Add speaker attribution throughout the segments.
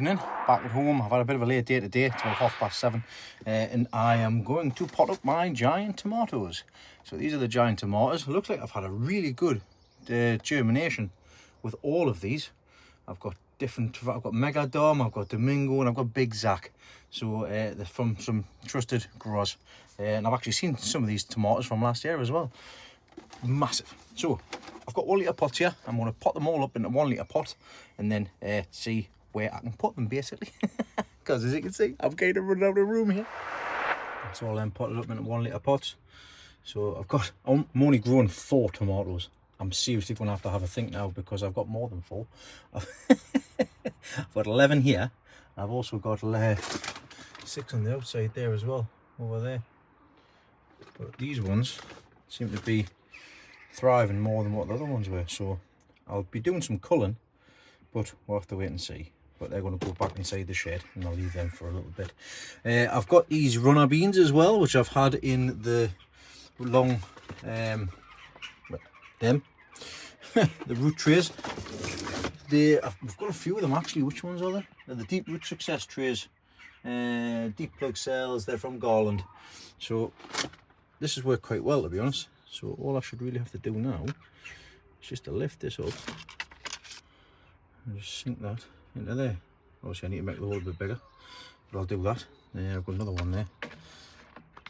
Speaker 1: evening, back at home. I've had a bit of a late day today, till 7:30, and I am going to pot up my giant tomatoes. So these are the giant tomatoes. It looks like I've had a really good germination with all of these. I've got Mega Dom, I've got Domingo, and I've got Big Zac. So they're from some trusted growers, and I've actually seen some of these tomatoes from last year as well. Massive. So I've got 1 litre pots here. I'm going to pot them all up into 1 litre pot and then see where I can put them, basically. Because as you can see, I'm kind of running out of room here. That's all then potted up into 1 litre pots. So I'm only growing 4 tomatoes. I'm seriously going to have a think now, because I've got more than 4. I've got 11 here. I've also got 6 on the outside there as well, over there. But these ones seem to be thriving more than what the other ones were, so I'll be doing some culling, but we'll have to wait and see. But they're going to go back inside the shed, and I'll leave them for a little bit. I've got these runner beans as well, which I've had in the long the root trays. I've got a few of them actually. Which ones are they? They're the deep root success trays, deep plug cells. They're from Garland, so this has worked quite well, to be honest. So all I should really have to do now is just to lift this up and just sink that into there. Obviously I need to make the hole a bit bigger, but I'll do that. I've got another one there,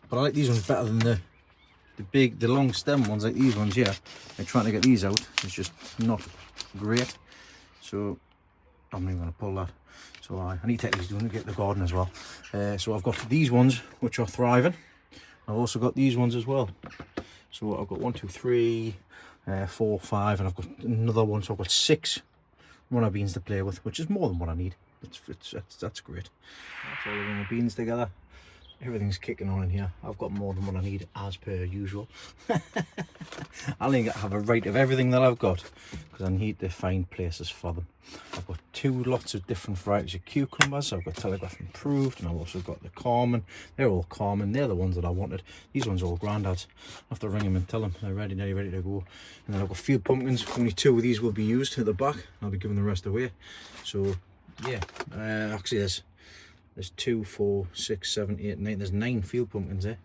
Speaker 1: but I like these ones better than the long stem ones like these ones here. I'm trying to get these out, it's just not great, so I'm not even going to pull that. So I need to take these down to get the garden as well. So I've got these ones which are thriving. I've also got these ones as well. So I've got 1, 2, 3, 4, 5, and I've got another one. So I've got 6 runner beans to play with, which is more than what I need. That's great. That's all the runner beans together. Everything's kicking on in here. I've got more than what I need, as per usual. I think I have a right of everything that I've got, because I need to find places for them. I've got 2 lots of different varieties of cucumbers. So I've got Telegraph Improved, and I've also got the Carmen. They're all Carmen. They're the ones that I wanted. These ones are all Granddads. I have to ring them and tell them they're ready to go. And then I've got field pumpkins. Only 2 of these will be used at the back. I'll be giving the rest away. So yeah, actually there's 2, 4, 6, 7, 8, 9. There's 9 field pumpkins there.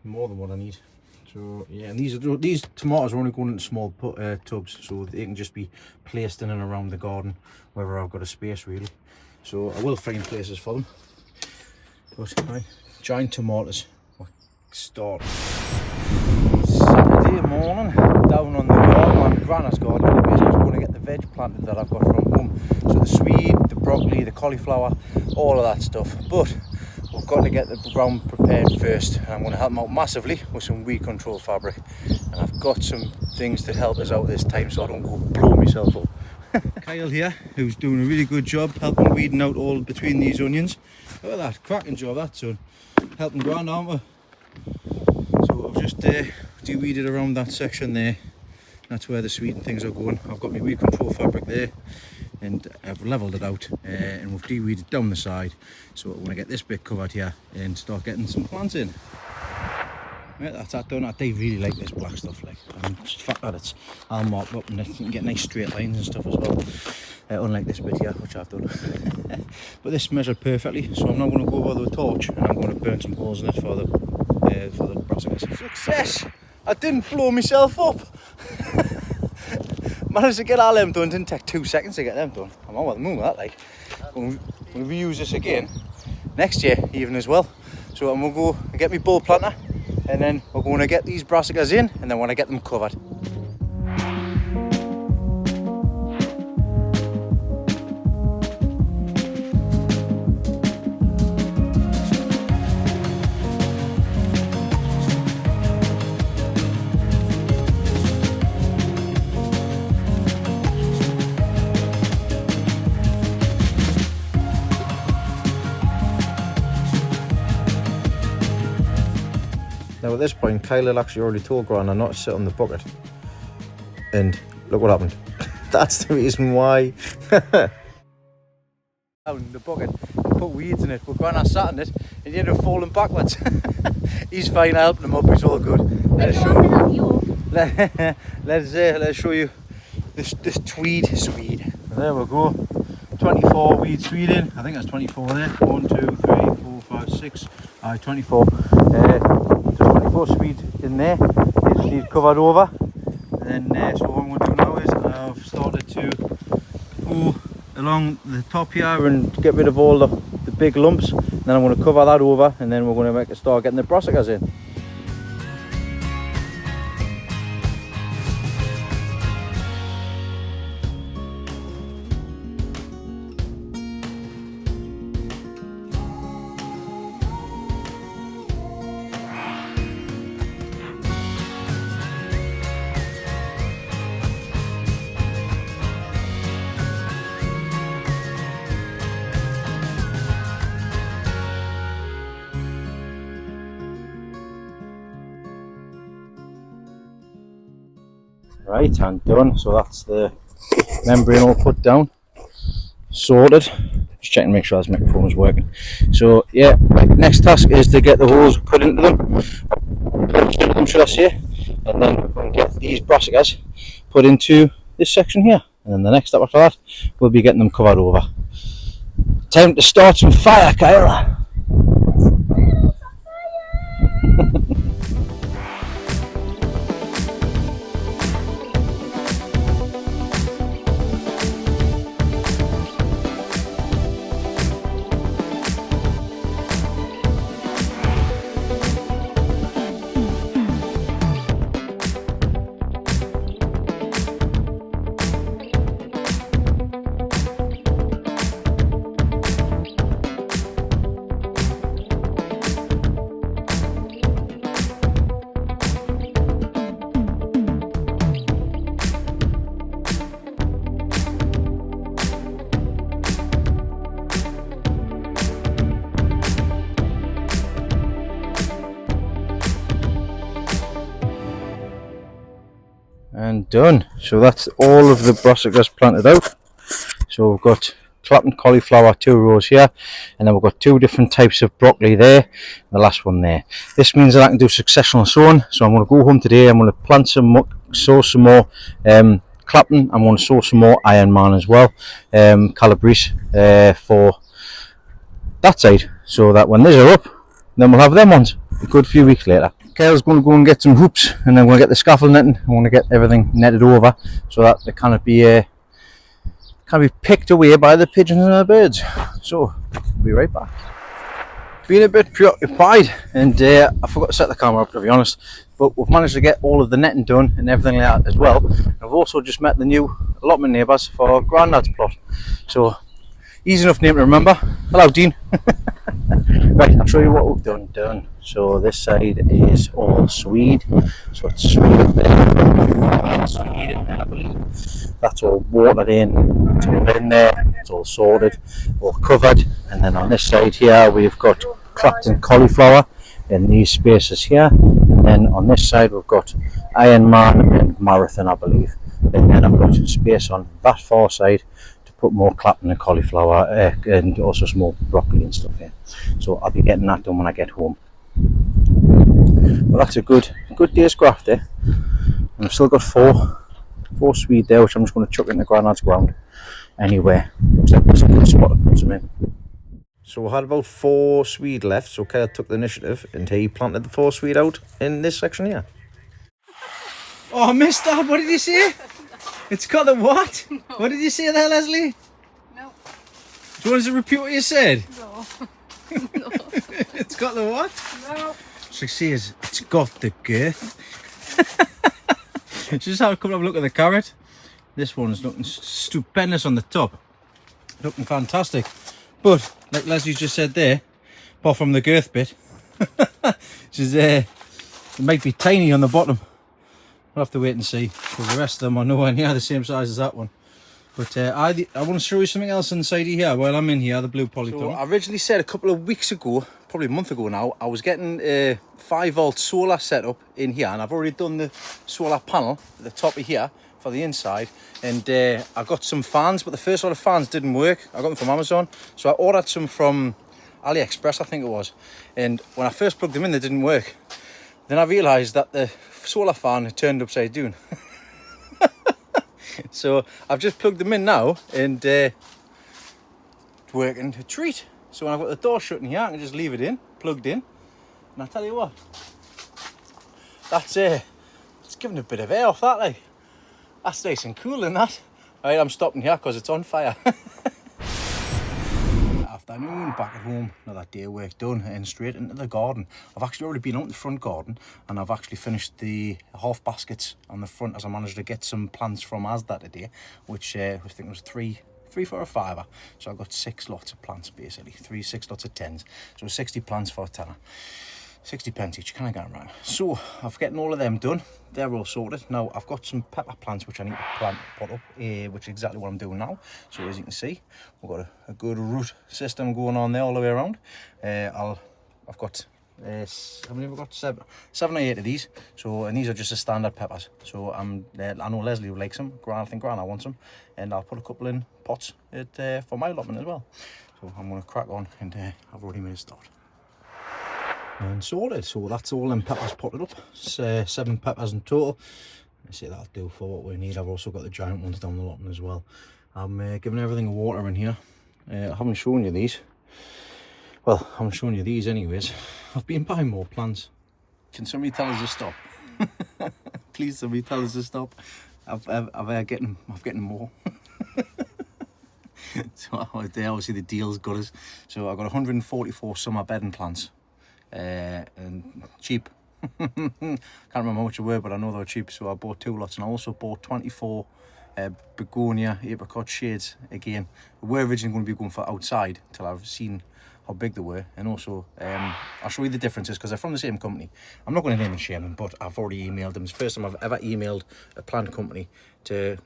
Speaker 1: More than what I need. So yeah, and these tomatoes are only going into small tubs, so they can just be placed in and around the garden wherever I've got a space, really. So I will find places for them. But giant tomatoes. Start Saturday morning down on the garden, on Granna's garden. Anyways, I'm going to get the veg planted that I've got from home. So the swede, the broccoli, the cauliflower, all of that stuff. But we've got to get the ground prepared first, and I'm going to help them out massively with some weed control fabric. And I've got some things to help us out this time, so I don't go blow myself up. Kyle here, who's doing a really good job helping weeding out all between these onions. Look at that, cracking job that, son. Helping ground, aren't we? So I've just de-weeded around that section there. That's where the sweet and things are going. I've got my weed control fabric there, and I've levelled it out, and we've de-weeded down the side. So I want to get this bit covered here and start getting some plants in. Right, that's that done. I do really like this black stuff, like, and just the fact that I'll mark up and you can get nice straight lines and stuff as well. Unlike this bit here, which I've done. But this measured perfectly, so I'm now going to go over with a torch and I'm going to burn some holes in it for the brassicas. Success! I didn't blow myself up. Managed to get all them done. Didn't take 2 seconds to get them done. I'm on with the moon with that, like. We'll reuse this again next year even as well. So I'm going to go and get my bulb planter, and then we're going to get these brassicas in, and then when I get them covered. Now at this point, Kyle had actually already told Grandma not to sit on the bucket. And look what happened. That's the reason why. Down the bucket and put weeds in it, but Grandma sat in it and he ended up falling backwards. He's fine, I helped him up, he's all good. Let's show you this tweed swede. There we go. 24 weed Sweden. I think that's 24 there. 1, 2, 3, 4, 5, 6. 24. There's 24 Swede in there. They just need covered over. And then, so what I'm going to do now is I've started to go along the top here and get rid of all the big lumps. And then I'm going to cover that over, and then we're going to start getting the brassicas in. Right, and done. So that's the membrane all put down, sorted. Just checking to make sure this microphone is working. So yeah, right, next task is to get the holes put into them, should I say, and then we're going to get these brassicas put into this section here, and then the next step after that we'll be getting them covered over. Time to start some fire, Kyle. And done. So that's all of the brassicas planted out. So we've got Clapton cauliflower, 2 rows here, and then we've got 2 different types of broccoli there, and the last one there. This means that I can do successional sowing. So I'm going to go home today, I'm going to plant some more, sow some more Clapton. I'm going to sow some more Iron Man as well, Calabrese, for that side, so that when these are up, then we'll have them ones a good few weeks later. Kyle's going to go and get some hoops, and then we're going to get the scaffold netting. I want to get everything netted over so that they can't be picked away by the pigeons and the birds. So we'll be right back. Been a bit preoccupied, and I forgot to set the camera up, to be honest, but we've managed to get all of the netting done and everything like that as well. I've also just met the new allotment neighbours for Grandad's plot, so easy enough name to remember. Hello, Dean. Right, I'll show you what we've done. So this side is all Swede, so it's Swede there, Swede in there, I believe. That's all watered in, it's all in there, it's all sorted, all covered. And then on this side here we've got Clapton cauliflower in these spaces here, and then on this side we've got Iron Man and Marathon, I believe. And then I've got space on that far side to put more Clapton and cauliflower, and also some more broccoli and stuff here. So I'll be getting that done when I get home. Well, that's a good day's graft there. And I've still got four Swede there, which I'm just going to chuck into Grandad's ground anywhere. Looks like there's a good spot to put some in. So we had about 4 Swede left, so Kyle took the initiative and he planted the 4 Swede out in this section here. Oh, I missed that. What did you say? It's got the what? No. What did you say there, Leslie? No. Do you want to repeat what you said? No. No. It's got the what? No. She says it's got the girth. Just have a couple of look at the carrot. This one's looking stupendous on the top. Looking fantastic. But like Leslie just said there, apart from the girth bit, it might be tiny on the bottom. We'll have to wait and see, because the rest of them are nowhere near the same size as that one. But I want to show you something else inside here while I'm in here, the blue polytunnel. So I originally said a couple of weeks ago, probably a month ago now, I was getting a 5-volt solar setup in here, and I've already done the solar panel at the top of here for the inside, and I got some fans, but the first lot of fans didn't work. I got them from Amazon, so I ordered some from AliExpress, I think it was, and when I first plugged them in, they didn't work. Then I realised that the solar fan had turned upside down. So I've just plugged them in now, and working a treat. So when I've got the door shut in here, I can just leave it in, plugged in, and I tell you what, that's it's giving a bit of air off that, like. That's nice and cool, isn't that? Right, I'm stopping here because it's on fire. Afternoon, back at home, another day of work done, and straight into the garden. I've actually already been out in the front garden, and I've actually finished the half baskets on the front, as I managed to get some plants from Asda today, which I think was three for a fiver. So I got 6 lots of plants, basically 6 lots of 10s, so 60 plants for a tenner. 60 pence each, can I get it right? So I've getting all of them done. They're all sorted. Now I've got some pepper plants which I need to put up, which is exactly what I'm doing now. So as you can see, we've got a good root system going on there all the way around. I've got how many have I got? Seven or 8 of these. So, and these are just the standard peppers. So I know Leslie likes them. I think Grana wants them, and I'll put a couple in pots for my allotment as well. So I'm going to crack on, and I've already made a start. And sorted. So that's all them peppers potted up. It's 7 peppers in total. I say that'll do for what we need. I've also got the giant ones down the allotment as well. I'm giving everything a water in here. I haven't shown you these. Well, I haven't shown you these anyways. I've been buying more plants. Can somebody tell us to stop? Please, somebody tell us to stop. I'm getting more. So obviously the deal's got us. So I've got 144 summer bedding plants. And cheap. Can't remember how much they were, but I know they were cheap, so I bought 2 lots, and I also bought 24 begonia apricot shades. Again, we were originally going to be going for outside till I've seen how big they were, and also I'll show you the differences because they're from the same company. I'm not going to name and shame them, but I've already emailed them. It's the first time I've ever emailed a plant company to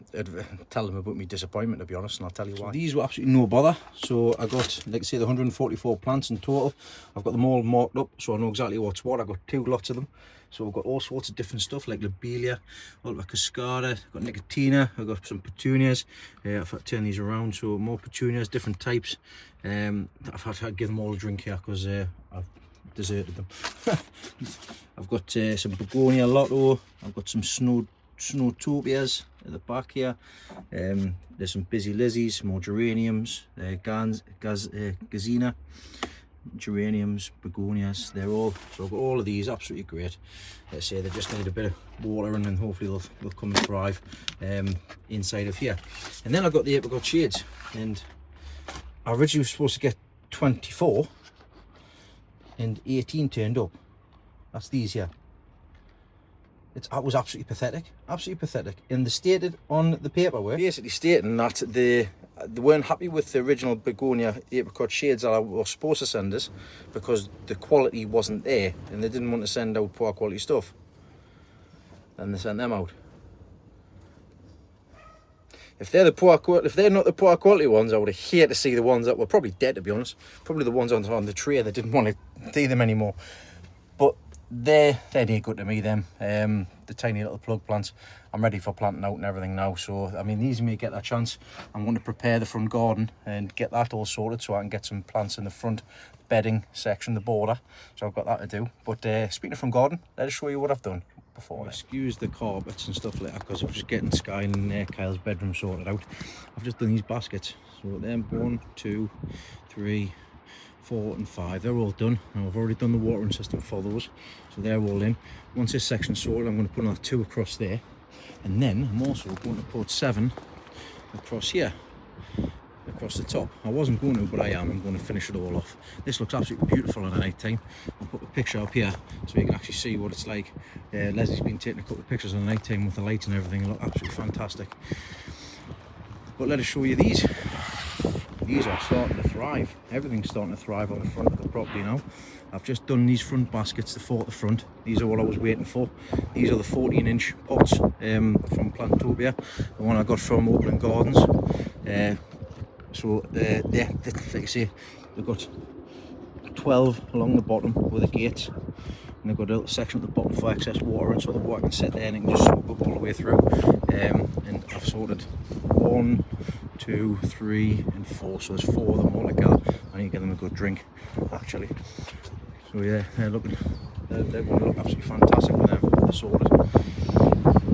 Speaker 1: tell them about my disappointment, to be honest, and I'll tell you why. So these were absolutely no bother. So I got, like I say, the 144 plants in total. I've got them all marked up, so I know exactly what's what. I've got 2 lots of them. So I've got all sorts of different stuff like lobelia, Alta cascada, I've got nicotina, I've got some petunias. I've had to turn these around, so more petunias, different types. I've had to give them all a drink here because I've deserted them. I've got some begonia lotto, I've got some snowtopias at the back here. There's some busy lizzies, more geraniums, gazina, geraniums, begonias. They're all, so I've got all of these, absolutely great. Let's say they just need a bit of water, and then hopefully they'll come and thrive inside of here. And then I've got the apricot shades, and I originally was supposed to get 24 and 18 turned up. That's these here. It was absolutely pathetic, and they stated on the paperwork, basically stating that they weren't happy with the original begonia apricot shades that I was supposed to send us because the quality wasn't there, and they didn't want to send out poor quality stuff, and they sent them out. If they're not the poor quality ones, I would have hated to see the ones that were probably dead, to be honest. Probably the ones on the tray that didn't want to see them anymore. But they're near good to me, them. The tiny little plug plants. I'm ready for planting out and everything now. So, I mean, these may get that chance. I'm going to prepare the front garden and get that all sorted so I can get some plants in the front bedding section, the border. So I've got that to do. But speaking of front garden, let us show you what I've done before. Excuse the carpets and stuff like that because I'm just getting Sky and Kyle's bedroom sorted out. I've just done these baskets. So them 1, 2, 3, 4 and 5, they're all done. Now I've already done the watering system for those, so they're all in. Once this section's sorted, I'm going to put another 2 across there, and then I'm also going to put 7 across here, across the top. I wasn't going to, but I'm going to finish it all off. This looks absolutely beautiful at night time. I'll put a picture up here so you can actually see what it's like. Leslie's been taking a couple of pictures in the night time with the lights and everything. They look absolutely fantastic. But let us show you these. These are starting to thrive. Everything's starting to thrive on the front of the property now. I've just done these front baskets, the 4 at the front. These are what I was waiting for. These are the 14-inch pots from Plantopia, the one I got from Oakland Gardens. Like I say, they've got 12 along the bottom with the gates, and they've got a little section at the bottom for excess water, and so the water can sit there and it can just soak up all the way through. And I've sorted 1, 2, 3 and 4, so there's 4 of them all together. I need to get them a good drink actually. So yeah, they're going to look absolutely fantastic when they're sorted.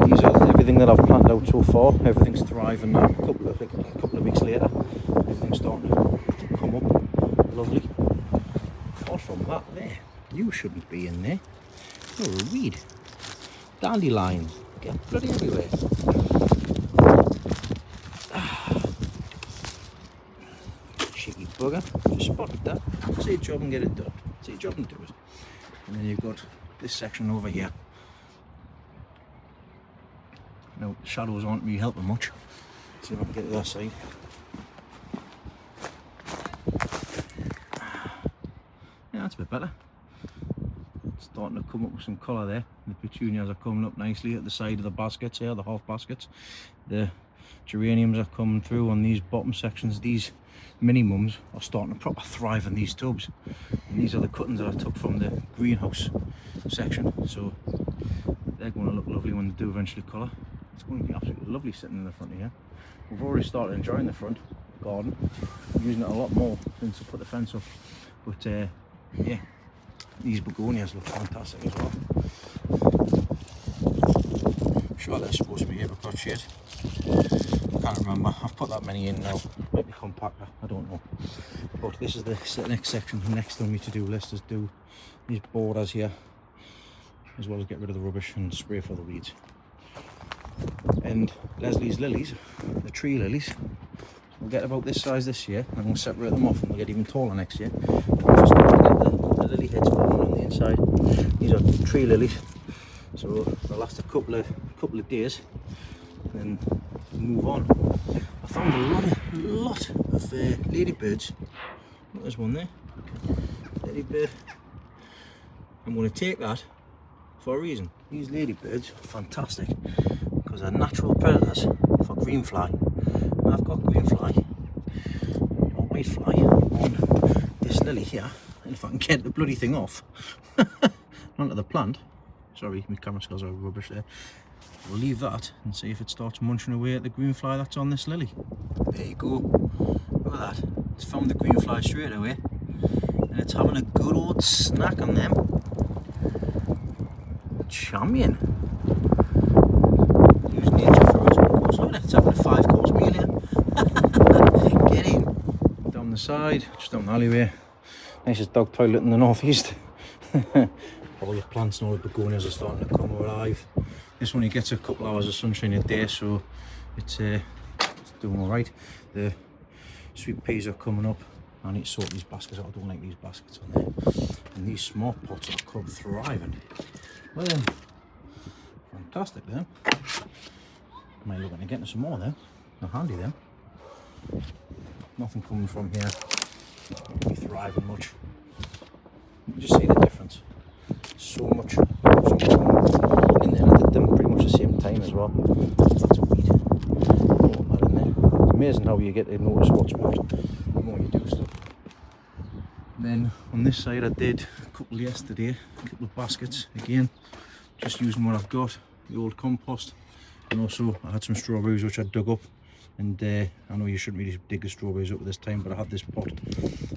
Speaker 1: These are everything that I've planted out so far. Everything's thriving now. A couple of weeks later, everything's starting to come lovely. Apart from that there, you shouldn't be in there. You're a weed. Dandelions, get bloody everywhere. Cheeky bugger, just spotted that. Say your job and get it done. Say your job and do it. And then you've got this section over here. Now, the shadows aren't really helping much. See if I can get to that side. Yeah, that's a bit better. It's starting to come up with some colour there. The petunias are coming up nicely at the side of the baskets here, the half baskets. The geraniums are coming through on these bottom sections. These minimums are starting to proper thrive in these tubs. And these are the cuttings that I took from the greenhouse section. So they're going to look lovely when they do eventually colour. It's going to be absolutely lovely sitting in the front of here. We've already started enjoying the front garden. I'm using it a lot more since I put the fence up. But yeah, these begonias look fantastic as well. Charlotte's supposed to be apricot shade. I can't remember. I've put that many in now. Might be compactor, I don't know. But this is the next section next on my to-do list, is do these borders here, as well as get rid of the rubbish and spray for the weeds. And Leslie's lilies, the tree lilies, will get about this size this year. I'm going to separate them off and they'll get even taller next year. I'm just going to get the lily heads forming on the inside. These are tree lilies, so they'll last a couple of days and then move on. I found a lot of ladybirds. Look, there's one there. Ladybird. I'm going to take that for a reason. These ladybirds are fantastic because they're natural predators for greenfly. And I've got greenfly or whitefly on this lily here, and if I can get the bloody thing off onto the plant, sorry, my camera skills are rubbish there. We'll leave that and see if it starts munching away at the greenfly that's on this lily. There you go. Look at that. It's found the greenfly straight away, and it's having a good old snack on them. Champion. Use nature for its own course. Look at it, it's having a 5-course meal here. Get in. Down the side, just down the alleyway. Nicest dog toilet in the northeast. All the plants and all the begonias are starting to come alive. This one, he gets a couple hours of sunshine a day, so it's doing all right. The sweet peas are coming up. I need to sort these baskets out. I don't like these baskets on there. And these small pots are come thriving. Well, fantastic then. Might look at getting some more then. They're handy then. Nothing coming from here. Not really thriving much. You can just see the difference. So much in there. I did them pretty much the same time as well. That's a weed. Put that in there. It's amazing how you get to notice what's what the more you do stuff. Then on this side I did a couple yesterday, a couple of baskets again, just using what I've got, the old compost, and also I had some strawberries which I dug up, and I know you shouldn't really dig the strawberries up at this time, but I had this pot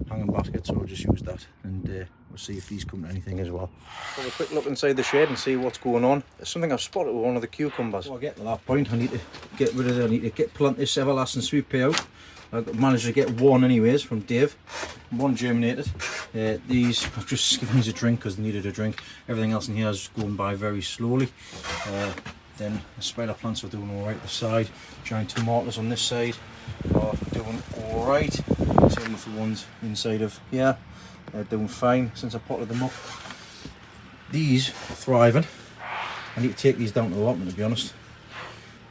Speaker 1: hanging basket, so I'll just use that, and we'll see if these come to anything as well. Have a quick look inside the shed and see what's going on. There's something I've spotted with one of the cucumbers. Before I get to that point, I need to get rid of it. I need to plant this everlasting sweet pea out. I've managed to get one anyways from Dave. One germinated. These, I've just given these a drink because they needed a drink. Everything else in here is going by very slowly. Then the spider plants are doing all right. The side, giant tomatoes on this side are doing all right. Same with the ones inside of here. They're doing fine since I potted them up. These are thriving. I need to take these down to the allotment, to be honest.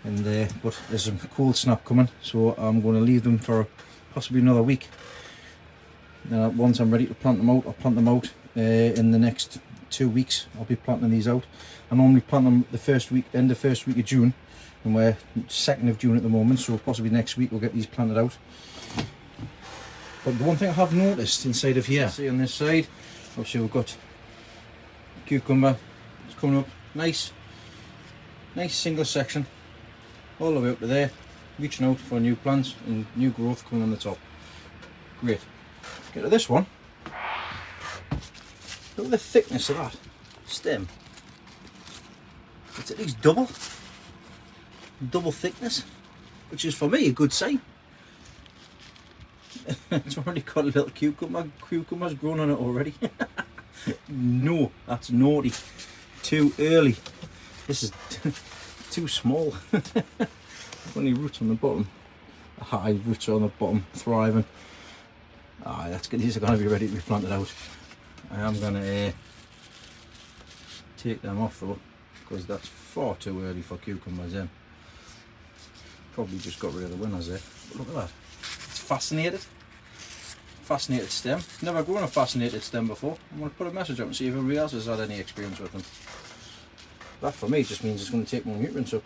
Speaker 1: And but there's a cold snap coming, so I'm going to leave them for possibly another week. Once I'm ready to plant them out, I'll plant them out in the next 2 weeks. I'll be planting these out. I normally plant them the end of first week of June, and we're 2nd of June at the moment, so possibly next week we'll get these planted out. But the one thing I have noticed inside of here, see on this side, obviously we've got cucumber. It's coming up nice single section all the way up to there, reaching out for new plants and new growth coming on the top. Great. Get to this one. Look at the thickness of that stem. It's at least double thickness, which is for me a good sign. It's already got a little cucumbers growing on it already. No, that's naughty. Too early. This is too small. Only roots on the bottom. High roots on the bottom, thriving. That's good. These are going to be ready to be planted out. I am going to take them off though, because that's far too early for cucumbers in. Probably just got rid of the winners there. But look at that. It's fascinated. Fascinated stem. Never grown a fascinated stem before. I'm going to put a message up and see if everybody else has had any experience with them. That for me just means it's going to take more nutrients up.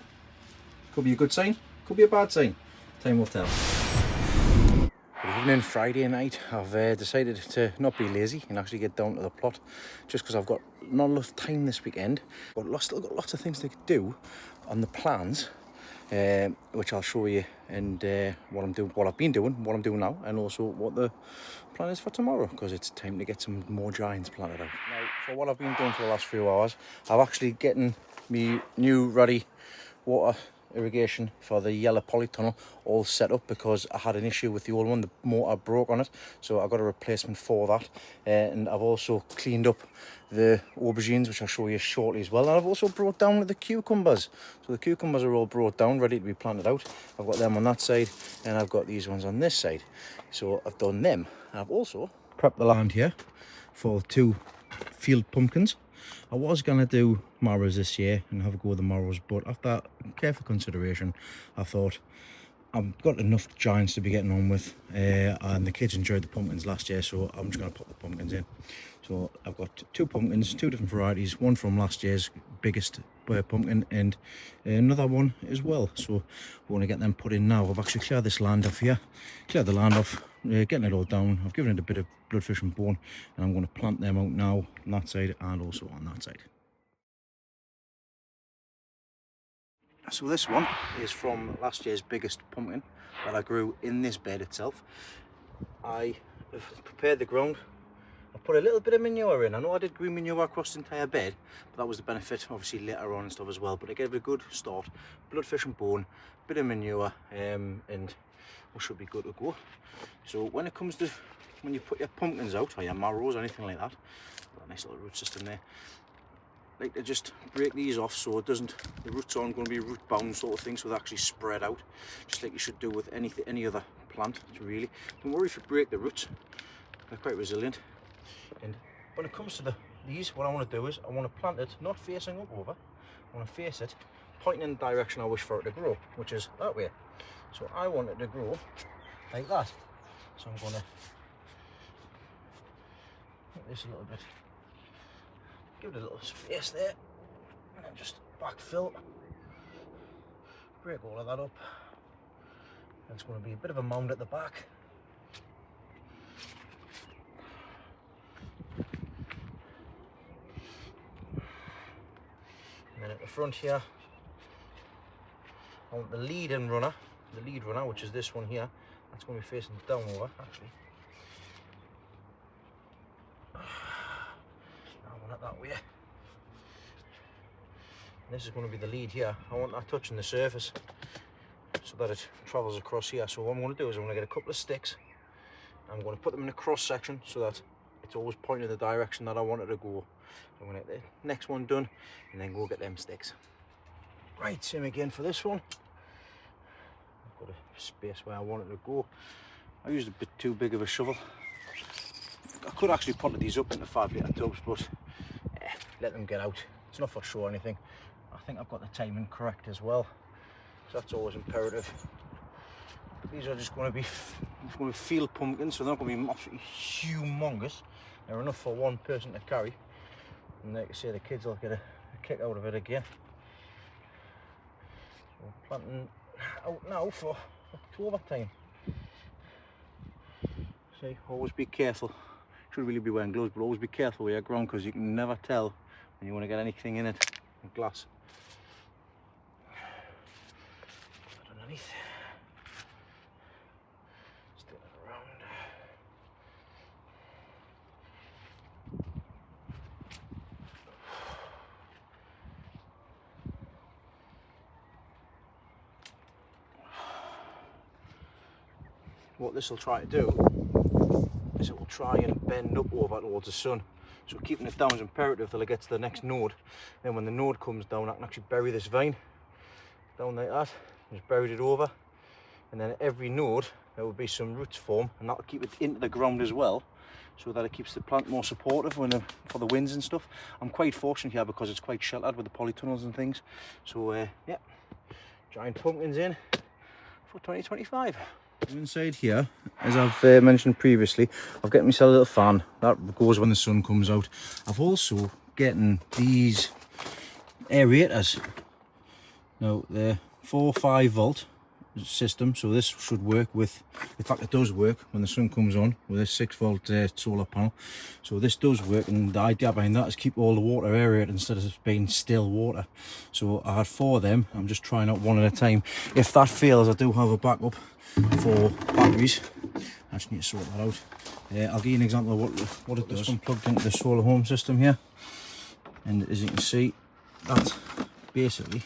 Speaker 1: Could be a good sign, could be a bad sign. Time will tell. Good evening, Friday night. I've decided to not be lazy and actually get down to the plot, just because I've got not enough time this weekend, but still got lots of things to do on the plans, which I'll show you, and what I've been doing, what I'm doing now, and also what the plan is for tomorrow, because it's time to get some more giants planted out. Now, for what I've been doing for the last few hours, I've actually getting me new ready water irrigation for the yellow polytunnel all set up, because I had an issue with the old one. The motor broke on it, so I got a replacement for that, and I've also cleaned up the aubergines, which I'll show you shortly as well. And I've also brought down the cucumbers, so the cucumbers are all brought down, ready to be planted out. I've got them on that side, and I've got these ones on this side, so I've done them. And I've also prepped the land here for 2 field pumpkins. I was going to do marrows this year and have a go with the marrows, but after careful consideration, I thought I've got enough giants to be getting on with, and the kids enjoyed the pumpkins last year, so I'm just going to put the pumpkins in. So I've got 2 pumpkins, 2 different varieties, one from last year's biggest pumpkin and another one as well. So we want to get them put in now. I've actually cleared this land off here, cleared the land off, getting it all down. I've given it a bit of bloodfish and bone, and I'm going to plant them out now on that side and also on that side. So this one is from last year's biggest pumpkin that I grew in this bed itself. I have prepared the ground. I put a little bit of manure in. I know I did green manure across the entire bed, but that was the benefit obviously later on and stuff as well. But I gave it a good start. Bloodfish and bone, bit of manure, and we should be good to go. So when it comes to when you put your pumpkins out, or your marrows or anything like that, got a nice little root system there. Like to just break these off so it doesn't, the roots aren't going to be root bound sort of thing, so they actually spread out, just like you should do with any other plant. Really, don't worry if you break the roots, they're quite resilient. And when it comes to these, what I want to do is I want to plant it not facing up over. I want to face it pointing in the direction I wish for it to grow, which is that way. So I want it to grow like that. So I'm going to make this a little bit, give it a little space there, and then just backfill, break all of that up. And it's going to be a bit of a mound at the back. And then at the front here, I want the lead runner, which is this one here. That's going to be facing down over, actually. I want it that way. And this is going to be the lead here. I want that touching the surface so that it travels across here. So what I'm going to do is I'm going to get a couple of sticks. I'm going to put them in a cross section so that it's always pointing in the direction that I want it to go. I'm going to get the next one done and then go get them sticks. Right, same again for this one. I've got a space where I want it to go. I used a bit too big of a shovel. I could actually pot these up into 5-litre tubs, but let them get out. It's not for show or anything. I think I've got the timing correct as well, so that's always imperative. These are just going to be field pumpkins, so they're not going to be absolutely humongous. They're enough for one person to carry, and like I say, the kids will get a kick out of it again. So planting out now for October time. See, always be careful. Should really be wearing gloves, but always be careful with your ground, because you can never tell when you want to get anything in it. Glass. Put it underneath. Stick it around. what this will try to do is it will try and bend up over towards the sun. So keeping it down is imperative till it gets to the next node. Then when the node comes down, I can actually bury this vine down like that. Just buried it over, and then at every node there will be some roots form, and that'll keep it into the ground as well, so that it keeps the plant more supportive when for the winds and stuff. I'm quite fortunate here because it's quite sheltered with the polytunnels and things. So yeah, giant pumpkins in for 2025. Inside here, as I've mentioned previously, I've got myself a little fan that goes when the sun comes out. I've also getting these aerators. Now they're 4 or 5 volt system, so this should work with, in fact it does work when the sun comes on with this 6 volt solar panel. So this does work, and the idea behind that is keep all the water aerated instead of being still water. So I had 4 of them. I'm just trying out one at a time. If that fails, I do have a backup for batteries. I just need to sort that out. I'll give you an example of what it does. I'm plugged into the solar home system here, and as you can see, that's basically,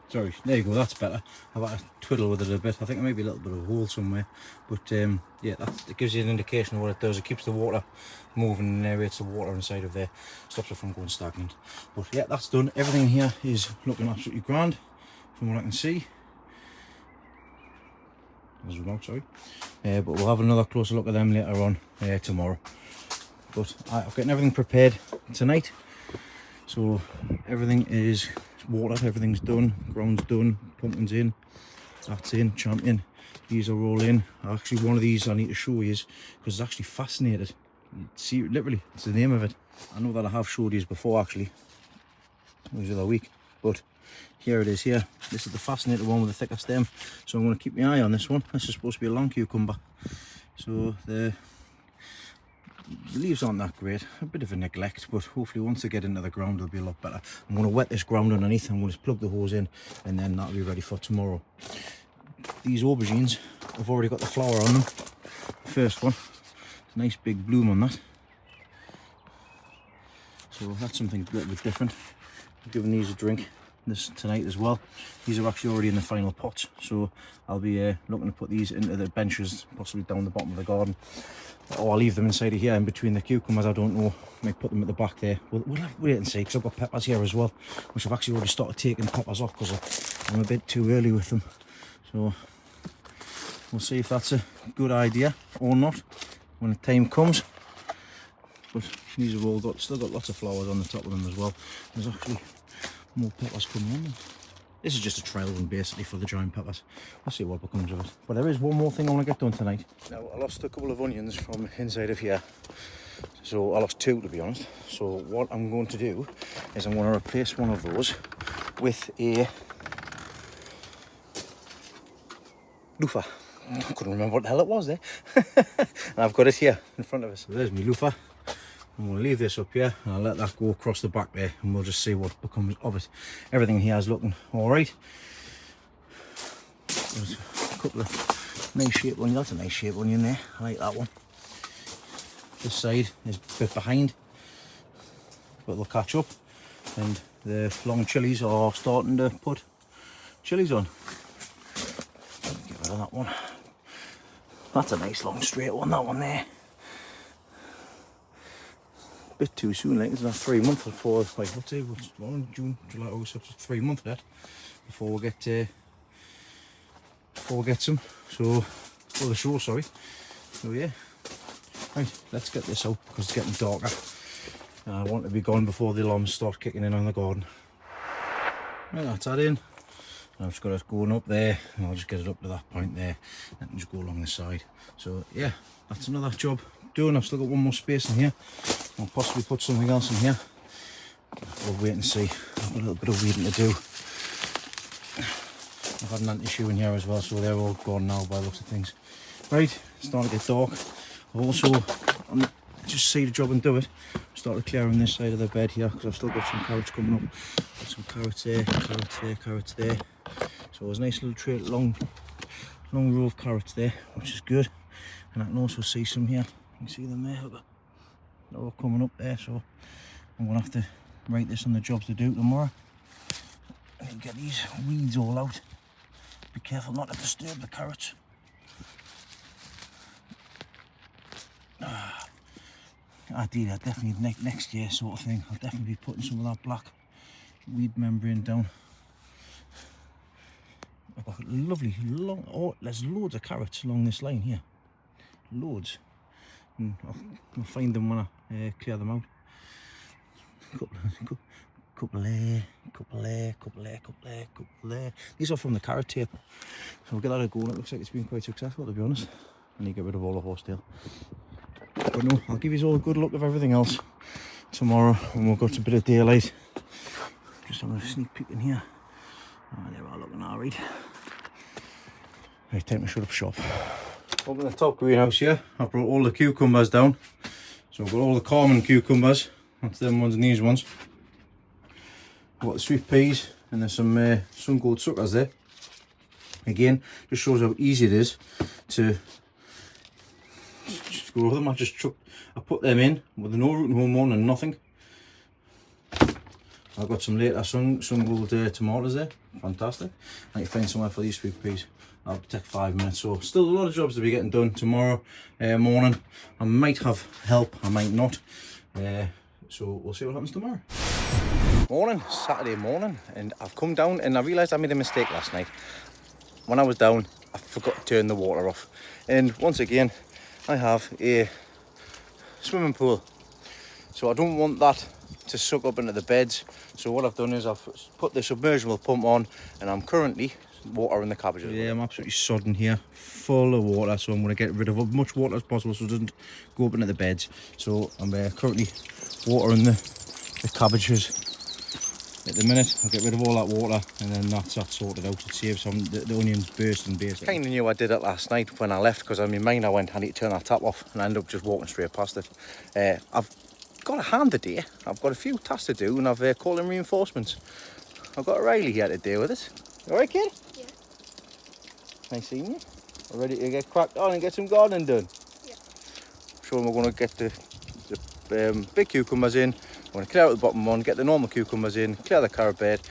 Speaker 1: sorry, there you go, that's better. I've had to twiddle with it a bit. I think there may be a little bit of a hole somewhere, but yeah, it gives you an indication of what it does. It keeps the water moving and aerates the water inside of there, stops it from going stagnant. But yeah, that's done. Everything here is looking absolutely grand from what I can see. Sorry, but we'll have another closer look at them later on tomorrow. But I've gotten everything prepared tonight, so everything is watered, everything's done, ground's done, pumpkins in, that's in, champion, these are all in. Actually, one of these I need to show you because it's actually fascinated. See, literally, it's the name of it. I know that I have showed you before actually, it was the other week, but here it is here. This is the fascinated one with the thicker stem, so I'm going to keep my eye on this one. This is supposed to be a long cucumber, so the leaves aren't that great, a bit of a neglect, but hopefully once they get into the ground it'll be a lot better. I'm going to wet this ground underneath, I'm going to plug the hose in, and then that'll be ready for tomorrow. These aubergines have already got the flower on them. The first one, it's a nice big bloom on that, so that's something a little bit different. I'm giving these a drink this tonight as well. These are actually already in the final pots, so I'll be looking to put these into the benches, possibly down the bottom of the garden, or I'll leave them inside of here in between the cucumbers. I don't know, might put them at the back there. We'll have to wait and see, because I've got peppers here as well, which I've actually already started taking peppers off because I'm a bit too early with them. So we'll see if that's a good idea or not when the time comes. But these have all still got lots of flowers on the top of them as well. There's actually more peppers coming on. This is just a trial run basically for the giant peppers. We'll see what becomes of it. But there is one more thing I want to get done tonight. Now, I lost a couple of onions from inside of here. So I lost 2 to be honest. So what I'm going to do is I'm going to replace one of those with a loofah. I couldn't remember what the hell it was there. And I've got it here in front of us. So there's my loofah. I'm going to leave this up here and I'll let that go across the back there, and we'll just see what becomes of it. Everything here is looking alright. There's a couple of nice shaped onions. That's a nice shaped onion there. I like that one. This side is a bit behind, but they'll catch up. And the long chilies are starting to put chilies on. Get rid of that one. That's a nice long straight one, that one there. Bit too soon, like it's not 3 months before, like what's it, June, July, August, up to 3 months yet before we get some. So for the show, sorry. So yeah, right, let's get this out because it's getting darker. I want to be gone before the alarms start kicking in on the garden. Right, that's that in. I've just got it going up there, and I'll just get it up to that point there and just go along the side. So yeah, that's another job done. I've still got one more space in here. I'll possibly put something else in here. We'll wait and see. I've got a little bit of weeding to do. I've had an anti-shoe in here as well, so they're all gone now by the looks of things. Right, it's starting to get dark. I've also, just see the job and do it, started clearing this side of the bed here because I've still got some carrots coming up. Got some carrots there, carrots there, carrots there. So there's a nice little tray, long row of carrots there, which is good. And I can also see some here. You can see them there. They're all coming up there, so I'm going to have to write this on the jobs to do tomorrow. I need to get these weeds all out. Be careful not to disturb the carrots. Ideally, I definitely next year sort of thing. I'll definitely be putting some of that black weed membrane down. I've got lovely long. Oh, there's loads of carrots along this line here. Loads. And I'll find them when I clear them out. Couple there, couple there, couple there, couple there, couple there. These are from the carrot tape. So we'll get that a go, and it looks like it's been quite successful, to be honest. I need to get rid of all the horsetail. But no, I'll give you all a good look of everything else tomorrow when we've got a bit of daylight. Just having a sneak peek in here. Oh, they're all looking alright. Right, time to shut up shop. Up in the top greenhouse here, I've brought all the cucumbers down. So I've got all the common cucumbers. That's them ones and these ones. I've got the sweet peas, and there's some sun gold suckers there. Again, just shows how easy it is to just grow them. I put them in with no rooting hormone and nothing. I've got some later sun gold tomatoes there. Fantastic. I need to find somewhere for these sweet peas. That'll take 5 minutes. So still a lot of jobs to be getting done tomorrow morning. I might have help, I might not. So we'll see what happens tomorrow. Morning, Saturday morning, and I've come down and I realised I made a mistake last night. When I was down, I forgot to turn the water off. And once again, I have a swimming pool. So I don't want that to suck up into the beds. So what I've done is I've put the submersible pump on, and I'm currently watering the cabbages. Yeah, I'm absolutely sodden here, full of water. So I'm going to get rid of as much water as possible so it doesn't go up into the beds. So I'm currently watering the cabbages. At the minute, I'll get rid of all that water, and then that's that sorted out. It saves the onions bursting basically. Kind of knew I did it last night when I left, because in my mind I went, I need to turn that tap off, and I ended up just walking straight past it. I've got a hand today. I've got a few tasks to do, and I've called in reinforcements. I've got Riley here to deal with it. All right, kid? Yeah. Nice seeing you. We're ready to get cracked on and get some gardening done. Yeah. So we're going to get the big cucumbers in. I'm going to clear out the bottom one, get the normal cucumbers in, clear the carrot bed.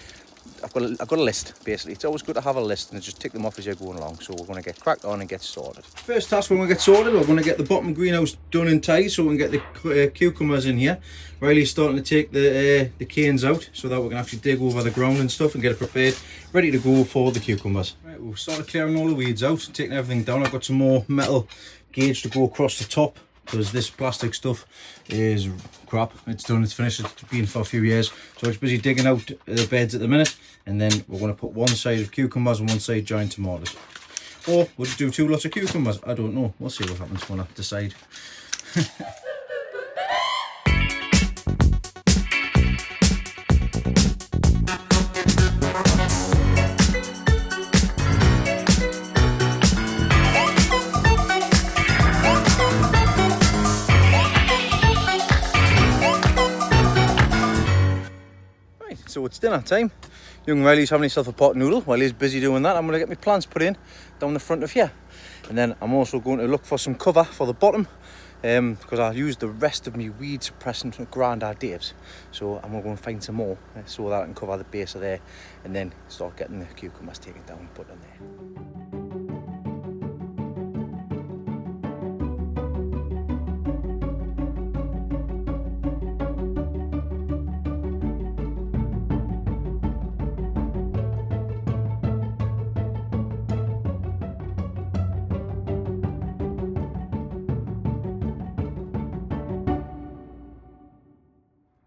Speaker 1: I've got a list, basically. It's always good to have a list and just tick them off as you're going along. So we're going to get cracked on and get sorted. First task when we get sorted, we're going to get the bottom greenhouse done and tight so we can get the cucumbers in here. Riley's starting to take the canes out so that we can actually dig over the ground and stuff and get it prepared, ready to go for the cucumbers. Right, we've started clearing all the weeds out, taking everything down. I've got some more metal gauge to go across the top, because this plastic stuff is crap. It's done, it's finished, it's been for a few years. So it's busy digging out the beds at the minute, and then we're going to put one side of cucumbers and one side giant tomatoes. Or we'll just do 2 lots of cucumbers. I don't know. We'll see what happens when I decide. So it's dinner time. Young Riley's having himself a pot noodle. While he's busy doing that, I'm going to get my plants put in down the front of here. And then I'm also going to look for some cover for the bottom, because I'll use the rest of my weed suppressant from Grandad Dave's. So I'm going to go and find some more so that I can cover the base of there, and then start getting the cucumbers taken down and put in there.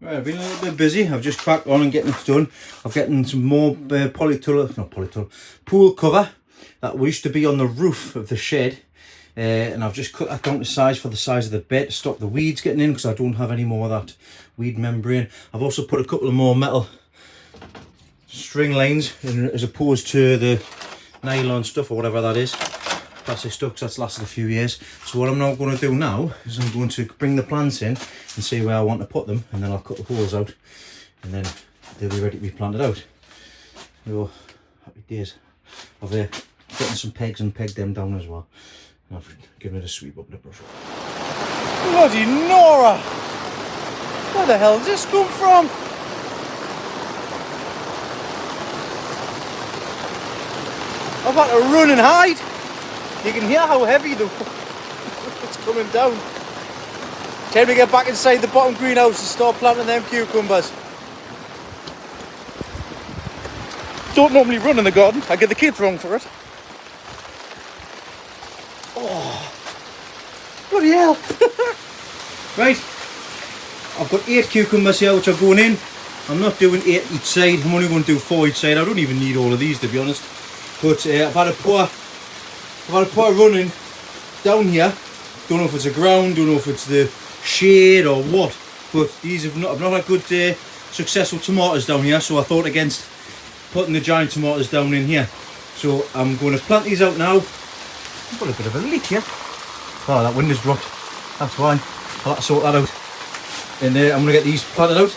Speaker 1: Right, I've been a little bit busy. I've just cracked on and getting it done. I'm getting some more pool cover that used to be on the roof of the shed, and I've just cut that down to size for the size of the bed to stop the weeds getting in, because I don't have any more of that weed membrane. I've also put a couple of more metal string lines in, as opposed to the nylon stuff or whatever that is. Plastic stuff, because that's lasted a few years. So what I'm now going to do now is I'm going to bring the plants in and see where I want to put them, and then I'll cut the holes out, and then they'll be ready to be planted out. So happy days. I've gotten some pegs and pegged them down as well. And I've given it a sweep up the brush. Bloody Nora! Where the hell did this come from? I've had to run and hide. You can hear how heavy it's coming down. Time to get back inside the bottom greenhouse and start planting them cucumbers. Don't normally run in the garden. I get the kids wrong for it. Oh, bloody hell. Right, I've got 8 cucumbers here which are going in. I'm not doing 8 each side, I'm only going to do 4 each side. I don't even need all of these, to be honest. But I've had a poor running down here. Don't know if it's the ground, don't know if it's the shade or what. But these I've not had good successful tomatoes down here, so I thought against putting the giant tomatoes down in here. So I'm going to plant these out now. I've got a bit of a leak here. Oh, that window's dropped. That's why. I'll have to sort that out. And I'm going to get these planted out.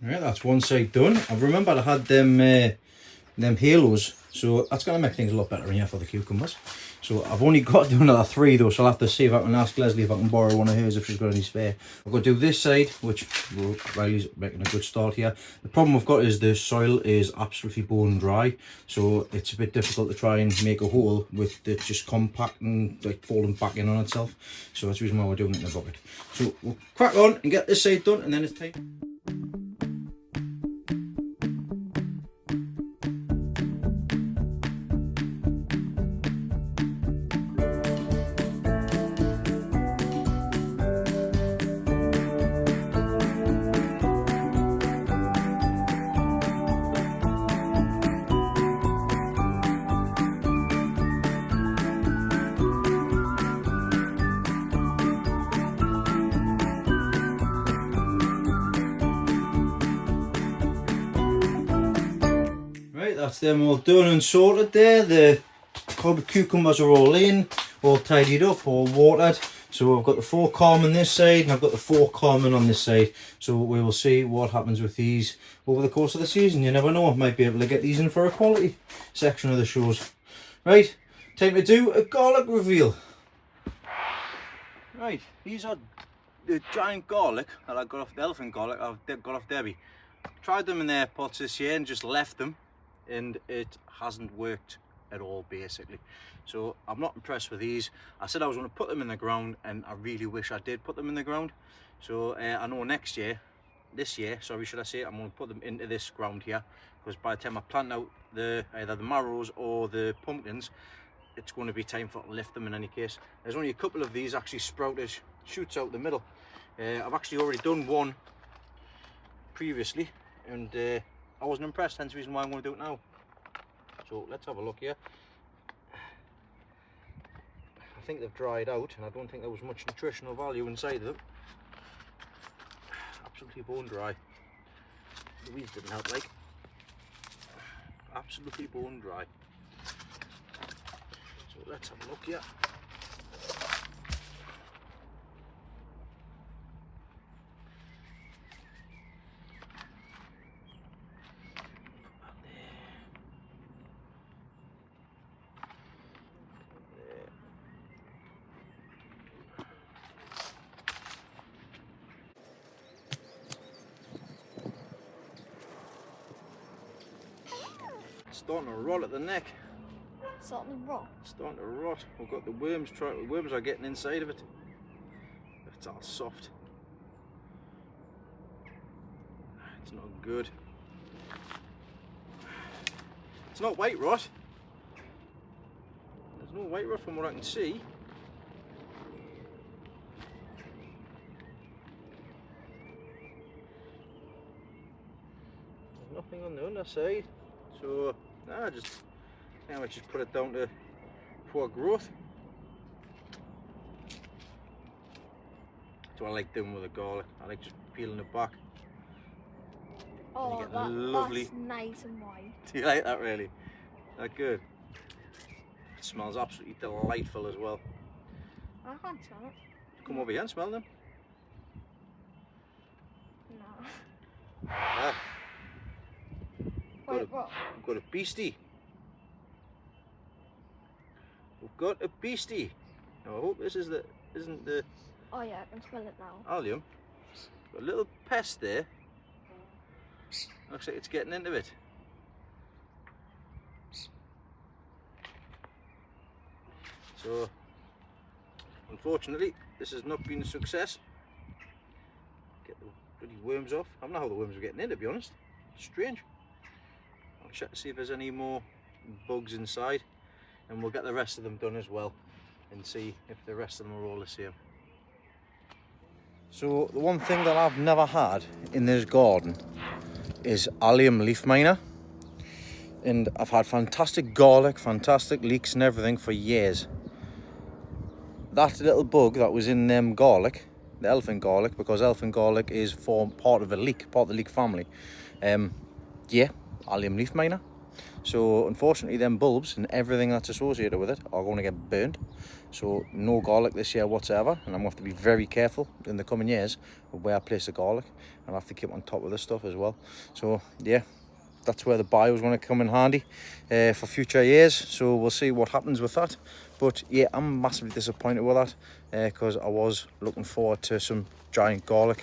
Speaker 1: Right, that's one side done. I've remembered I had them halos, so that's going to make things a lot better in here for the cucumbers. So I've only got to do another 3 though, so I'll have to see if I can ask Leslie if I can borrow one of hers if she's got any spare. I've got to do this side, which Riley's making a good start here. The problem I've got is the soil is absolutely bone dry, so it's a bit difficult to try and make a hole with it just compact and like falling back in on itself. So that's the reason why we're doing it in a bucket. So we'll crack on and get this side done, and then it's time. That's them all done and sorted there. The cucumbers are all in, all tidied up, all watered. So I've got the 4 common this side and I've got the 4 common on this side. So we will see what happens with these over the course of the season. You never know, I might be able to get these in for a quality section of the shows. Right, time to do a garlic reveal. Right, these are the giant garlic that I got off, the elephant garlic I've got off Debbie. Tried them in their pots this year and just left them, and it hasn't worked at all basically. So I'm not impressed with these. I said I was going to put them in the ground, and I really wish I did put them in the ground. So I know this year sorry should I say, I'm going to put them into this ground here, because by the time I plant out either the marrows or the pumpkins, it's going to be time for to lift them in any case. There's only a couple of these actually sprouted shoots out the middle. I've actually already done one previously, and I wasn't impressed, hence the reason why I'm going to do it now. So let's have a look here. I think they've dried out, and I don't think there was much nutritional value inside of them. Absolutely bone dry. The weeds didn't help, like. Absolutely bone dry. So let's have a look here. Starting to rot at the neck.
Speaker 2: Starting to rot?
Speaker 1: Starting to rot. We've got the worms, worms are getting inside of it. It's all soft. It's not good. It's not white rot. There's no white rot from what I can see. There's nothing on the underside. So I might just put it down to poor growth. That's what I like doing with the garlic. I like just peeling it back
Speaker 2: Oh,
Speaker 1: get lovely.
Speaker 2: that's nice and white.
Speaker 1: Do you like that really? That good? It smells absolutely delightful as well.
Speaker 2: I can't smell it.
Speaker 1: Come over here and smell them.
Speaker 2: No.
Speaker 1: Ah,
Speaker 2: Wait, what?
Speaker 1: we've got a beastie. We've got a beastie. Now I hope this isn't the
Speaker 2: Oh yeah, I can smell it now.
Speaker 1: allium. Got a little pest there. Looks like it's getting into it. So, unfortunately, this has not been a success. Get the bloody worms off. I don't know how the worms are getting in, to be honest. Strange. I'll check to see if there's any more bugs inside, and we'll get the rest of them done as well and see if the rest of them are all the same. So the one thing that I've never had in this garden is allium leaf miner, and I've had fantastic garlic, fantastic leeks and everything for years. That little bug that was in them garlic, the elephant garlic, because elephant garlic is part of the leek family, yeah, allium leaf miner. So unfortunately them bulbs and everything that's associated with it are going to get burnt. So no garlic this year whatsoever, and I'm going to have to be very careful in the coming years of where I place the garlic, and I have to keep on top of this stuff as well. So yeah, that's where the bio is going to come in handy for future years. So we'll see what happens with that. But yeah, I'm massively disappointed with that because I was looking forward to some giant garlic.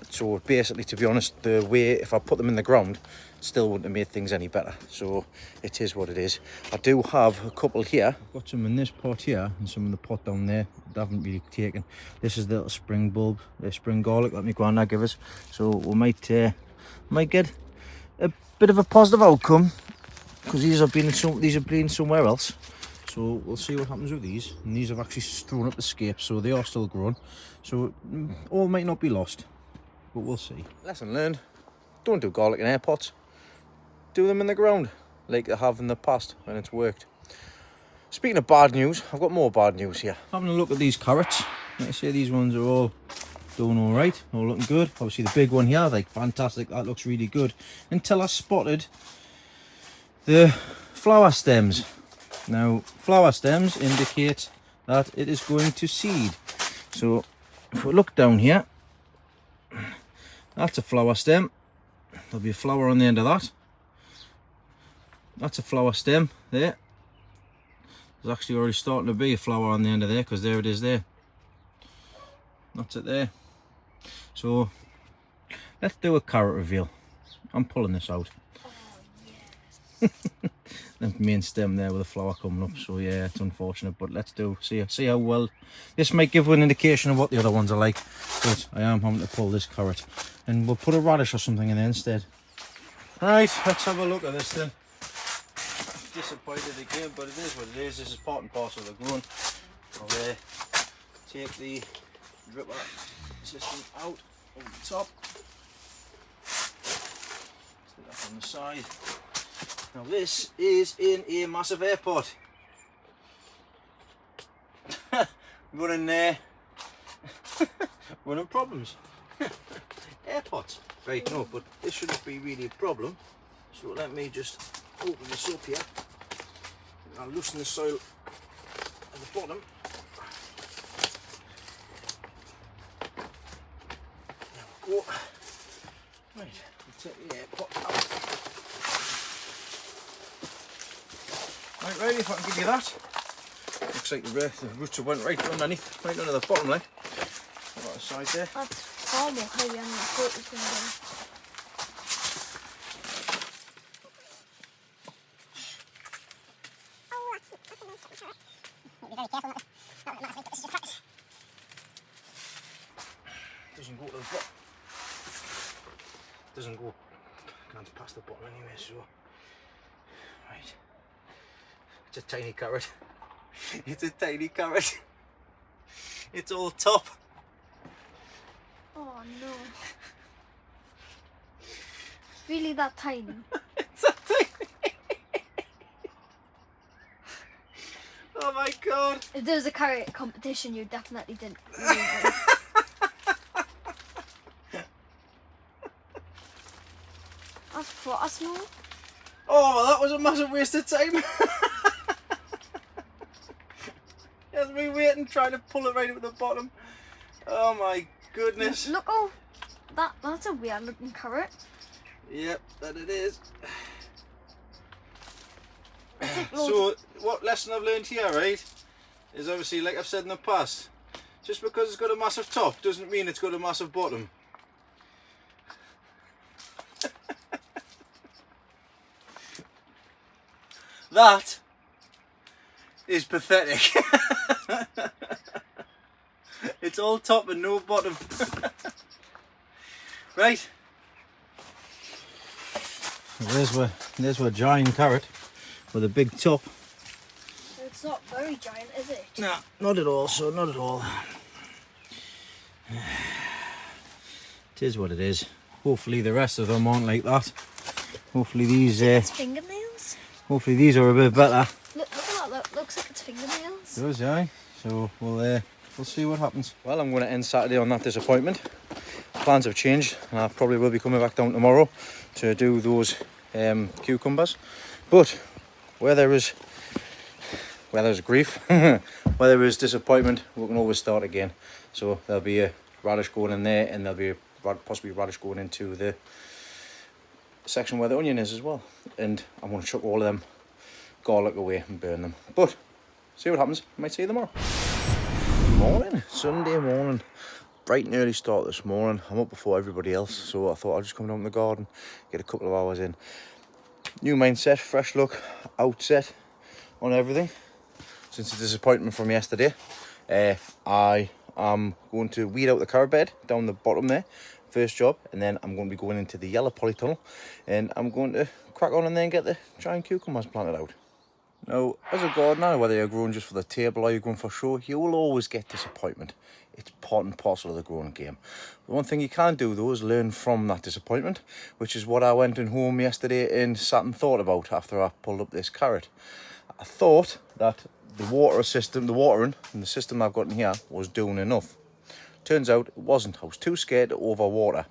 Speaker 1: So basically, to be honest, the way if I put them in the ground, still wouldn't have made things any better. So it is what it is. I do have a couple here. I've got some in this pot here and some in the pot down there that I haven't really taken. This is the little spring bulb, the spring garlic that my granddad gave us. So we might get a bit of a positive outcome because these have been somewhere else. So we'll see what happens with these. And these have actually thrown up the scape, so they are still growing. So all might not be lost, but we'll see. Lesson learned: don't do garlic in air pots. Do them in the ground like they have in the past when it's worked. Speaking of bad news, I've got more bad news here. Having a look at these carrots, like I say, these ones are all doing all right, all looking good. Obviously the big one here, like fantastic, that looks really good. Until I spotted the flower stems. Now, flower stems indicate that it is going to seed. So, if we look down here, that's a flower stem. There'll be a flower on the end of that. That's a flower stem there. There's actually already starting to be a flower on the end of there, because there it is there. That's it there. So, let's do a carrot reveal. I'm pulling this out. The main stem there with the flower coming up, so yeah, it's unfortunate, but let's see how well this might give an indication of what the other ones are like. But I am having to pull this carrot, and we'll put a radish or something in there instead. Right, let's have a look at this then. Disappointed again, but it is what it is. This is part and parcel of the growing. I'll take the dripper system out over the top, stick that on the side. Now this is in a massive airport. running problems. Airpots. Right, no, but this shouldn't be really a problem. So let me just open this up here. I'll loosen the soil at the bottom. There we go. Right, we'll take the airpot out. Right, ready, if I can give you that. Looks like the roots have went right underneath, right under the bottom leg. Right aside there.
Speaker 2: That's far more heavy than I thought it was going to be.
Speaker 1: Doesn't go to the bottom. Doesn't go. Can't pass the bottom anyway, so. Right. It's a tiny carrot. It's a tiny carrot. It's all top.
Speaker 2: Oh no. It's really that tiny.
Speaker 1: It's that tiny. Oh my god.
Speaker 2: If there was a carrot competition, you definitely didn't lose it. quarter smooth.
Speaker 1: Oh, well, that was a massive waste of time. There's me waiting, trying to pull it right up at the bottom. Oh my goodness.
Speaker 2: Look, oh, that's a weird looking carrot.
Speaker 1: Yep, that it is.
Speaker 2: Like
Speaker 1: So, what lesson I've learned here, right, is obviously, like I've said in the past, just because it's got a massive top doesn't mean it's got a massive bottom. That is pathetic. It's all top and no bottom. Right. There's our giant carrot with a big top.
Speaker 2: It's not very giant, is it?
Speaker 1: No, not at all, so not at all. It is what it is. Hopefully the rest of them aren't like that. Hopefully these
Speaker 2: It's fingernails.
Speaker 1: hopefully these are a bit better.
Speaker 2: Look at that. Looks like it's fingernails.
Speaker 1: It does, yeah. So we'll see what happens. Well, I'm going to end Saturday on that disappointment. Plans have changed, and I probably will be coming back down tomorrow to do those cucumbers. But where there is grief, where there is disappointment, we can always start again. So there'll be a radish going in there, and there'll be possibly radish going into the section where the onion is as well. And I'm going to chuck all of them garlic away and burn them. But see what happens. I might see you tomorrow. Morning, Sunday morning. Bright and early start this morning. I'm up before everybody else, so I thought I'd just come down to the garden, get a couple of hours in. New mindset, fresh look, outset on everything. Since the disappointment from yesterday, I am going to weed out the carrot bed down the bottom there, first job, and then I'm going to be going into the yellow polytunnel, and I'm going to crack on and then get the giant cucumbers planted out. Now, as a gardener, whether you're growing just for the table or you're growing for show, you will always get disappointment. It's part and parcel of the growing game. The one thing you can do though is learn from that disappointment, which is what I went in home yesterday and sat and thought about after I pulled up this carrot. I thought that the watering and the system I've got in here was doing enough. Turns out it wasn't. I was too scared to overwater,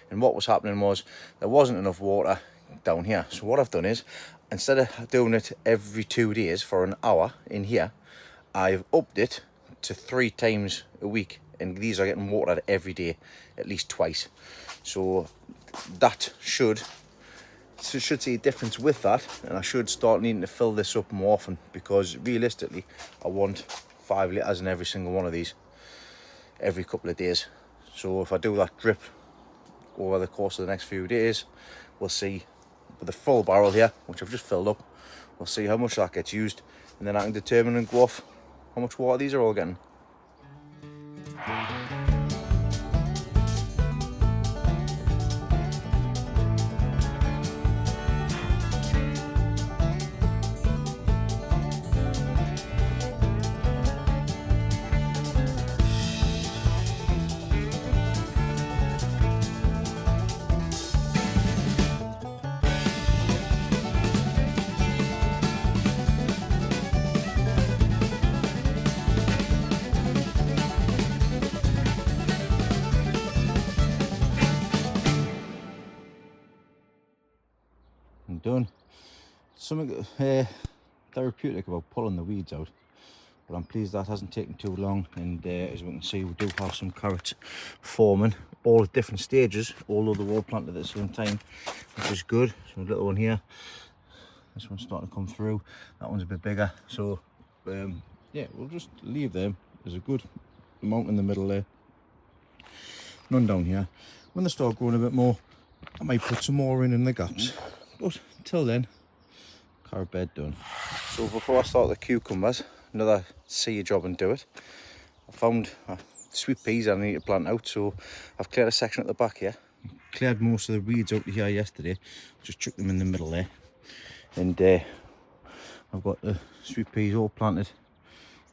Speaker 1: and what was happening was there wasn't enough water down here. So what I've done is, instead of doing it every 2 days for an hour in here, I've upped it to 3 times a week, and these are getting watered every day, at least twice. So that should see a difference with that, and I should start needing to fill this up more often, because realistically I want 5 litres in every single one of these every couple of days. So if I do that drip over the course of the next few days, we'll see with the full barrel here, which I've just filled up, we'll see how much that gets used, and then I can determine and go off how much water these are all getting. And done. Something therapeutic about pulling the weeds out, but I'm pleased that hasn't taken too long. And as we can see, we do have some carrots forming, all at different stages, although they're all planted at the same time, which is good. So a little one here, this one's starting to come through, that one's a bit bigger. So yeah, we'll just leave them. There's a good amount in the middle there, none down here. When they start growing a bit more, I might put some more in the gaps. But until then, carrot bed done. So before I start the cucumbers, another see job and do it. I found sweet peas I need to plant out, so I've cleared a section at the back here. Cleared most of the weeds out here yesterday, just chucked them in the middle there. And I've got the sweet peas all planted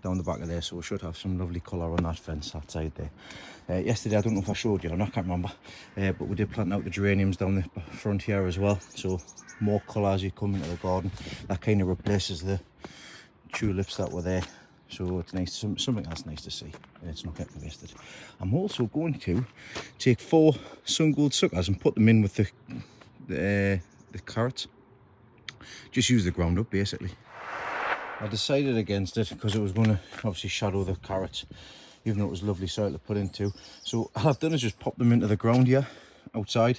Speaker 1: down the back of there, so we should have some lovely colour on that fence that side there. Yesterday, I don't know if I showed you, I can't remember, but we did plant out the geraniums down the front here as well, so more colour as you come into the garden. That kind of replaces the tulips that were there, so it's nice, something that's nice to see, and it's not getting wasted. I'm also going to take 4 sun gold suckers and put them in with the the carrots. Just use the ground up basically. I decided against it because it was going to obviously shadow the carrots, even though it was lovely soil to put into. So all I've done is just pop them into the ground here outside.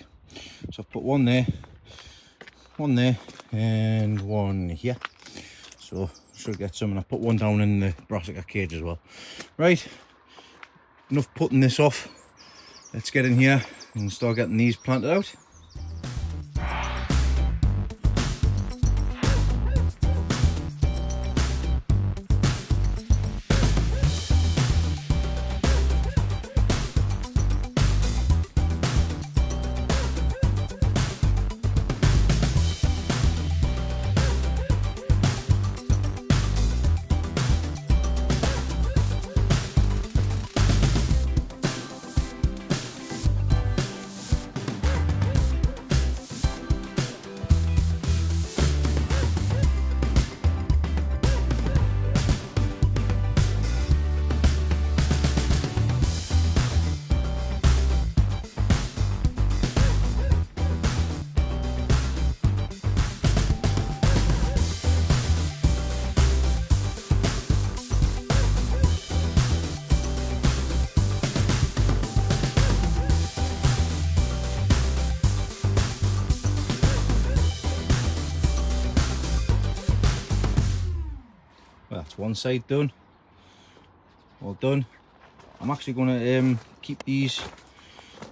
Speaker 1: So I've put one there, and one here. So should get some, and I put one down in the brassica cage as well. Right, enough putting this off. Let's get in here and start getting these planted out. Well, that's one side done. All done. I'm actually going to keep these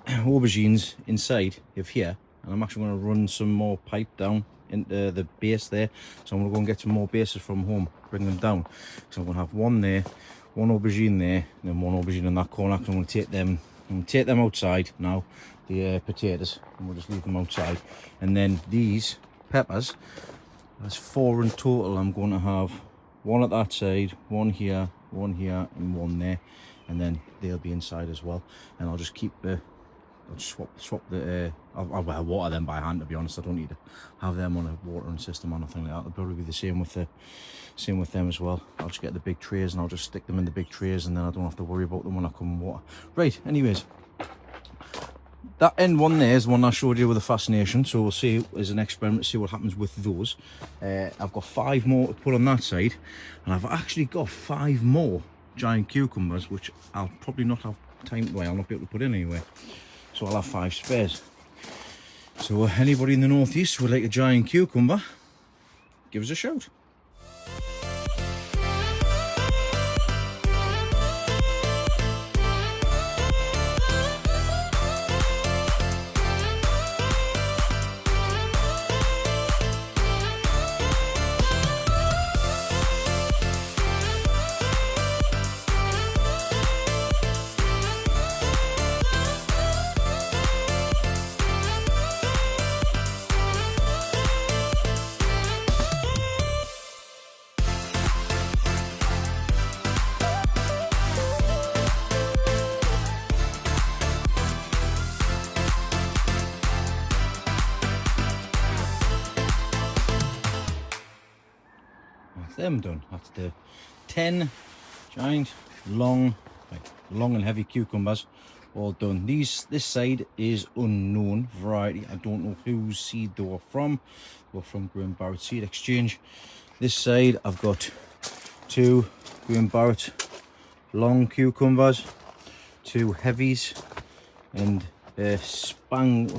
Speaker 1: aubergines inside of here, and I'm actually going to run some more pipe down into the base there. So I'm going to go and get some more bases from home, bring them down. So I'm going to have one there, one aubergine there, and then one aubergine in that corner. I'm going to take them outside now, the potatoes, and we'll just leave them outside. And then these peppers, there's 4 in total. I'm going to have one at that side, one here, and one there, and then they'll be inside as well. And I'll just keep the, I'll just swap the, I'll water them by hand, to be honest. I don't need to have them on a watering system or anything like that. It'll probably be the same with them as well. I'll just get the big trays and I'll just stick them in the big trays, and then I don't have to worry about them when I come and water. Right, anyways, that end one there is the one I showed you with the fascination, so we'll see as an experiment, see what happens with those. I've got 5 more to put on that side, and I've actually got 5 more giant cucumbers, which I'll probably not have time, well, I'll not be able to put in anyway, so I'll have 5 spares. So anybody in the northeast would like a giant cucumber, give us a shout. Them done. That's the 10 giant long and heavy cucumbers all done. This side is unknown variety. I don't know whose seed they were from. They were from Graham Barrett Seed Exchange. This side I've got 2 Graham Barrett long cucumbers, 2 heavies, and Slangen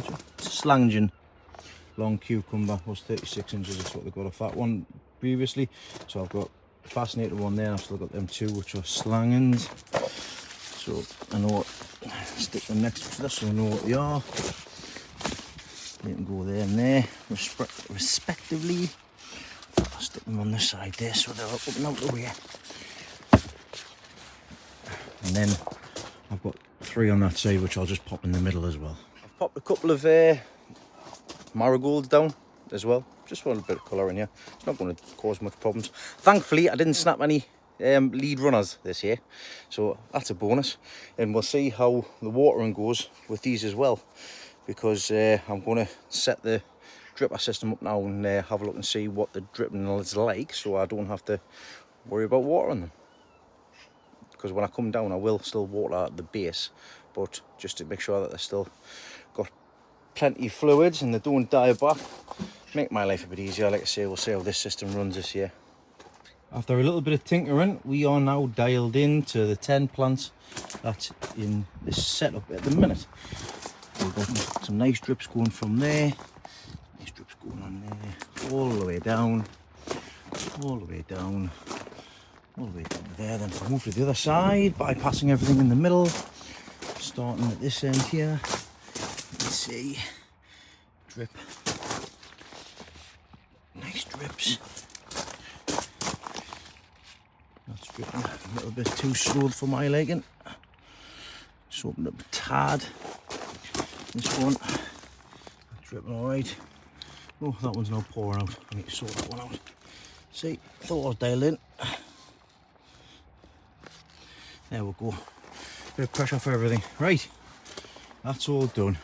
Speaker 1: long cucumber was 36 inches. That's what they got off that one previously. So I've got a fascinated one there. I've still got them 2, which are Slangens. So I know what, stick them next to this so I know what they are. They can go there and there respectively. I'll stick them on this side there so they're up and out the way. And then I've got 3 on that side, which I'll just pop in the middle as well. I've popped a couple of marigolds down as well. Just want a bit of colour in here. It's not going to cause much problems. Thankfully, I didn't snap any lead runners this year, so that's a bonus. And we'll see how the watering goes with these as well, because I'm going to set the dripper system up now and have a look and see what the dripping is like, so I don't have to worry about watering them. Because when I come down, I will still water at the base, but just to make sure that they're still got plenty of fluids and they don't die back. Make my life a bit easier. Like I say, we'll see how this system runs this year. After a little bit of tinkering, we are now dialed in to the 10 plants that's in this setup at the minute. We've got some nice drips going from there, nice drips going on there, all the way down, all the way down, all the way down to there. Then if I move to the other side, bypassing everything in the middle, starting at this end here, let's see, drip, nice drips. That's dripping a little bit too slow for my liking. Just opened up a tad. This one, dripping alright. Oh, that one's now pouring out. I need to sort that one out. See, thought I was dialed in. There we go. Bit of pressure for everything. Right, that's all done.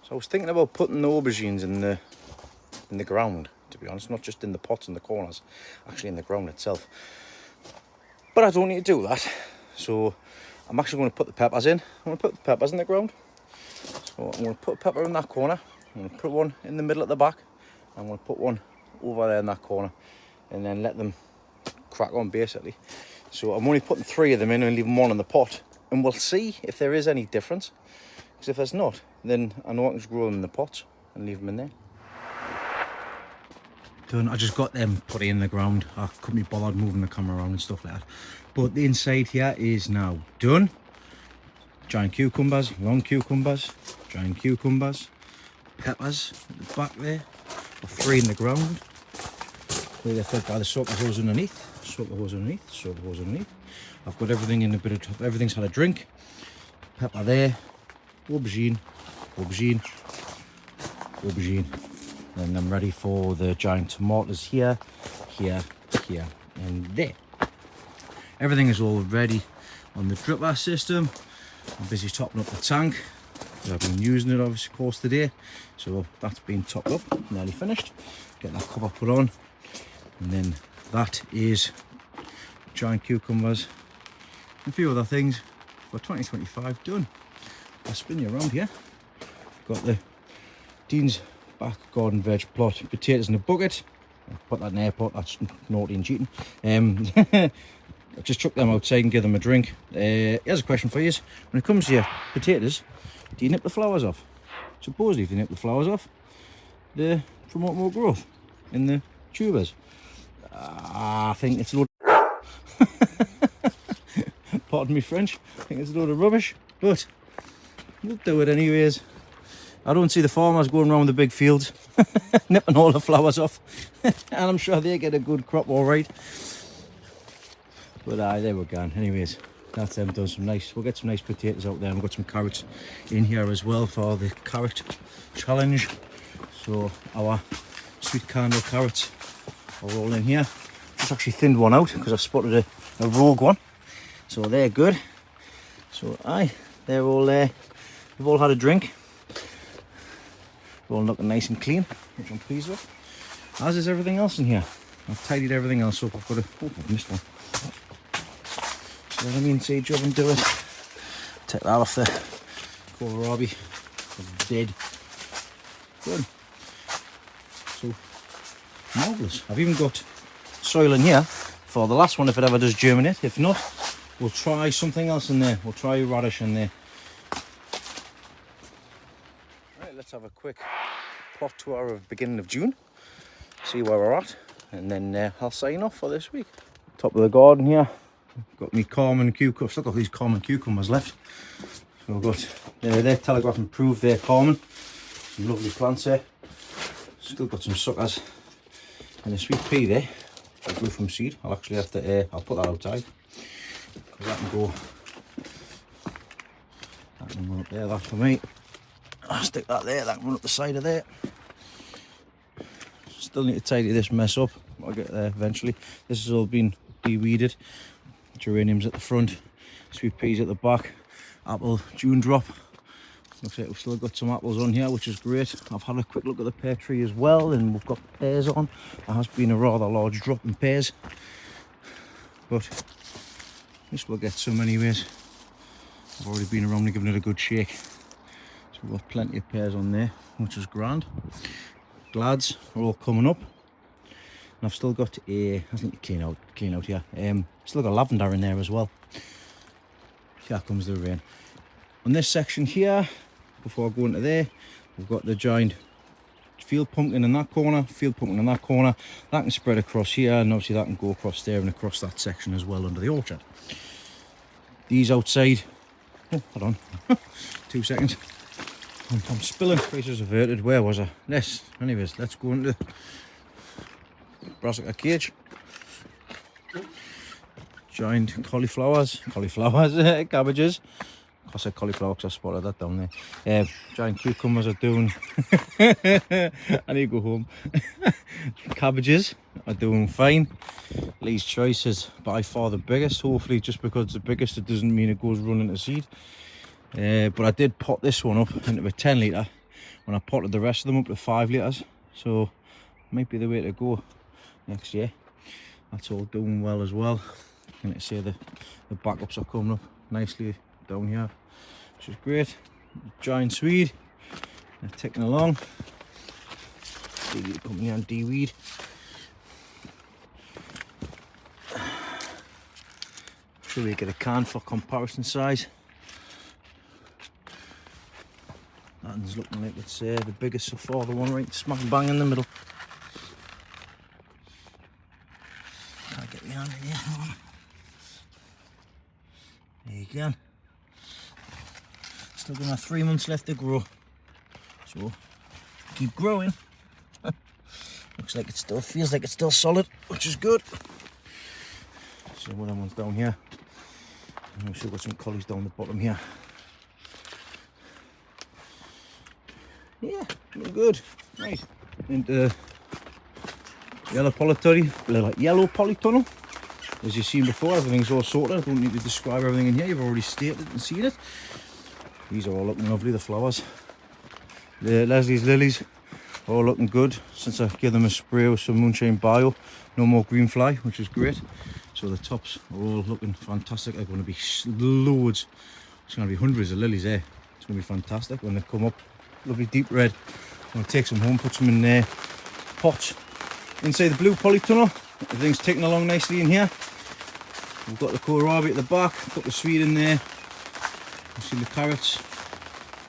Speaker 1: So I was thinking about putting the aubergines in the ground, to be honest, not just in the pots in the corners, actually in the ground itself. But I don't need to do that. So I'm actually going to put the peppers in. I'm going to put the peppers in the ground. So I'm going to put a pepper in that corner. I'm going to put one in the middle at the back. I'm going to put one over there in that corner, and then let them crack on basically. So I'm only putting 3 of them in and leaving 1 in the pot, and we'll see if there is any difference. Because if there's not, then I know I can just grow them in the pots and leave them in there. Done. I just got them put in the ground. I couldn't be bothered moving the camera around and stuff like that. But the inside here is now done. Giant cucumbers, long cucumbers, giant cucumbers, peppers at the back there. Got 3 in the ground. Where they're fed by the soaker hose underneath. Soaker hose underneath. Soaker hose underneath. I've got everything in a bit of, everything's had a drink. Pepper there. Aubergine. Aubergine. Aubergine. And I'm ready for the giant tomatoes here, here, here, and there. Everything is all ready on the dripper system. I'm busy topping up the tank. I've been using it obviously of course today. So that's been topped up, nearly finished. Get that cover put on. And then that is giant cucumbers. And a few other things for 2025 done. I'll spin you around here. Got the Dean's back garden veg plot, potatoes in a bucket. I'll put that in the airport, that's naughty and cheating. I just chuck them outside and give them a drink. Here's a question for you. When it comes to your potatoes, do you nip the flowers off? Supposedly if you nip the flowers off, they promote more growth in the tubers. I think it's a load pardon me French, I think it's a load of rubbish, but we'll do it anyways. I don't see the farmers going around the big fields nipping all the flowers off and I'm sure they get a good crop alright. But there we're going. Anyways, that's them done. We'll get some nice potatoes out there, and we've got some carrots in here as well for the carrot challenge. So our sweet candle carrots are all in here. Just actually thinned one out because I've spotted a rogue one. So they're good. So they're all there. They've all had a drink. They're all looking nice and clean, which I'm pleased with. As is everything else in here. I've tidied everything else up. I've missed one. So let me inside job and do it. Take that off the kohlrabi. It's dead. Good. So marvellous. I've even got soil in here for the last one if it ever does germinate. If not, we'll try something else in there. We'll try radish in there. Right, let's have a quick plot tour of beginning of June. See where we're at, and then I'll sign off for this week. Top of the garden here. Got me common cucumbers. Still got these common cucumbers left. So I've got they're Telegraph Improved. They're common. Some lovely plants there. Still got some suckers and a sweet pea there. I grew from seed. I'll actually have to. I'll put that outside because that can go. That can run up there. That for me. I'll stick that there. That can run up the side of there. Still need to tidy this mess up. I'll get there eventually. This has all been de-weeded. Geraniums at the front, sweet peas at the back, apple June drop. Looks like we've still got some apples on here, which is great. I've had a quick look at the pear tree as well, and we've got pears on. There has been a rather large drop in pears, but at least we'll get some anyways. I've already been around and given it a good shake. So we've got plenty of pairs on there, which is grand. Glads are all coming up. And I've still got a, I need to clean out here. Still got lavender in there as well. Here comes the rain. On this section here, before I go into there, we've got the giant field pumpkin in that corner, field pumpkin in that corner. That can spread across here, and obviously that can go across there and across that section as well under the orchard. These outside, oh, hold on, 2 seconds. I'm spilling, faces averted. Where was I? Anyways, let's go into brassica cage. Giant cauliflowers, cabbages. I said cauliflower because I spotted that down there. Giant cucumbers are doing. I need to go home. Cabbages are doing fine. Lee's Choice is by far the biggest. Hopefully, just because it's the biggest, it doesn't mean it goes running to seed. But I did pot this one up into a 10 litre when I potted the rest of them up to 5 litres. So, might be the way to go next year. That's all doing well as well. And let's say the backups are coming up nicely down here, which is great. Giant Swede, they're ticking along. Put me on de-weed. Sure we get a can for comparison size. That one's looking like it's the biggest so far, the one right smack bang in the middle. Can't get me hand in here. There you go. Still gonna have 3 months left to grow. So keep growing. Looks like it still feels like it's still solid, which is good. So one of them ones down here. And we've still got some collies down the bottom here. Yeah, looking good. Right. Into yellow polytunnel. As you've seen before, everything's all sorted. I don't need to describe everything in here. You've already stated and seen it. These are all looking lovely, the flowers. The Leslie's lilies are all looking good since I gave them a spray with some Moonshine Bio. No more green fly, which is great. So the tops are all looking fantastic. They're going to be loads. It's going to be hundreds of lilies there. It's going to be fantastic when they come up. Lovely deep red. I'm going to take some home, put some in there. Pots inside the blue polytunnel. Everything's ticking along nicely in here. We've got the kohlrabi at the back, got the Swede in there. You've seen the carrots,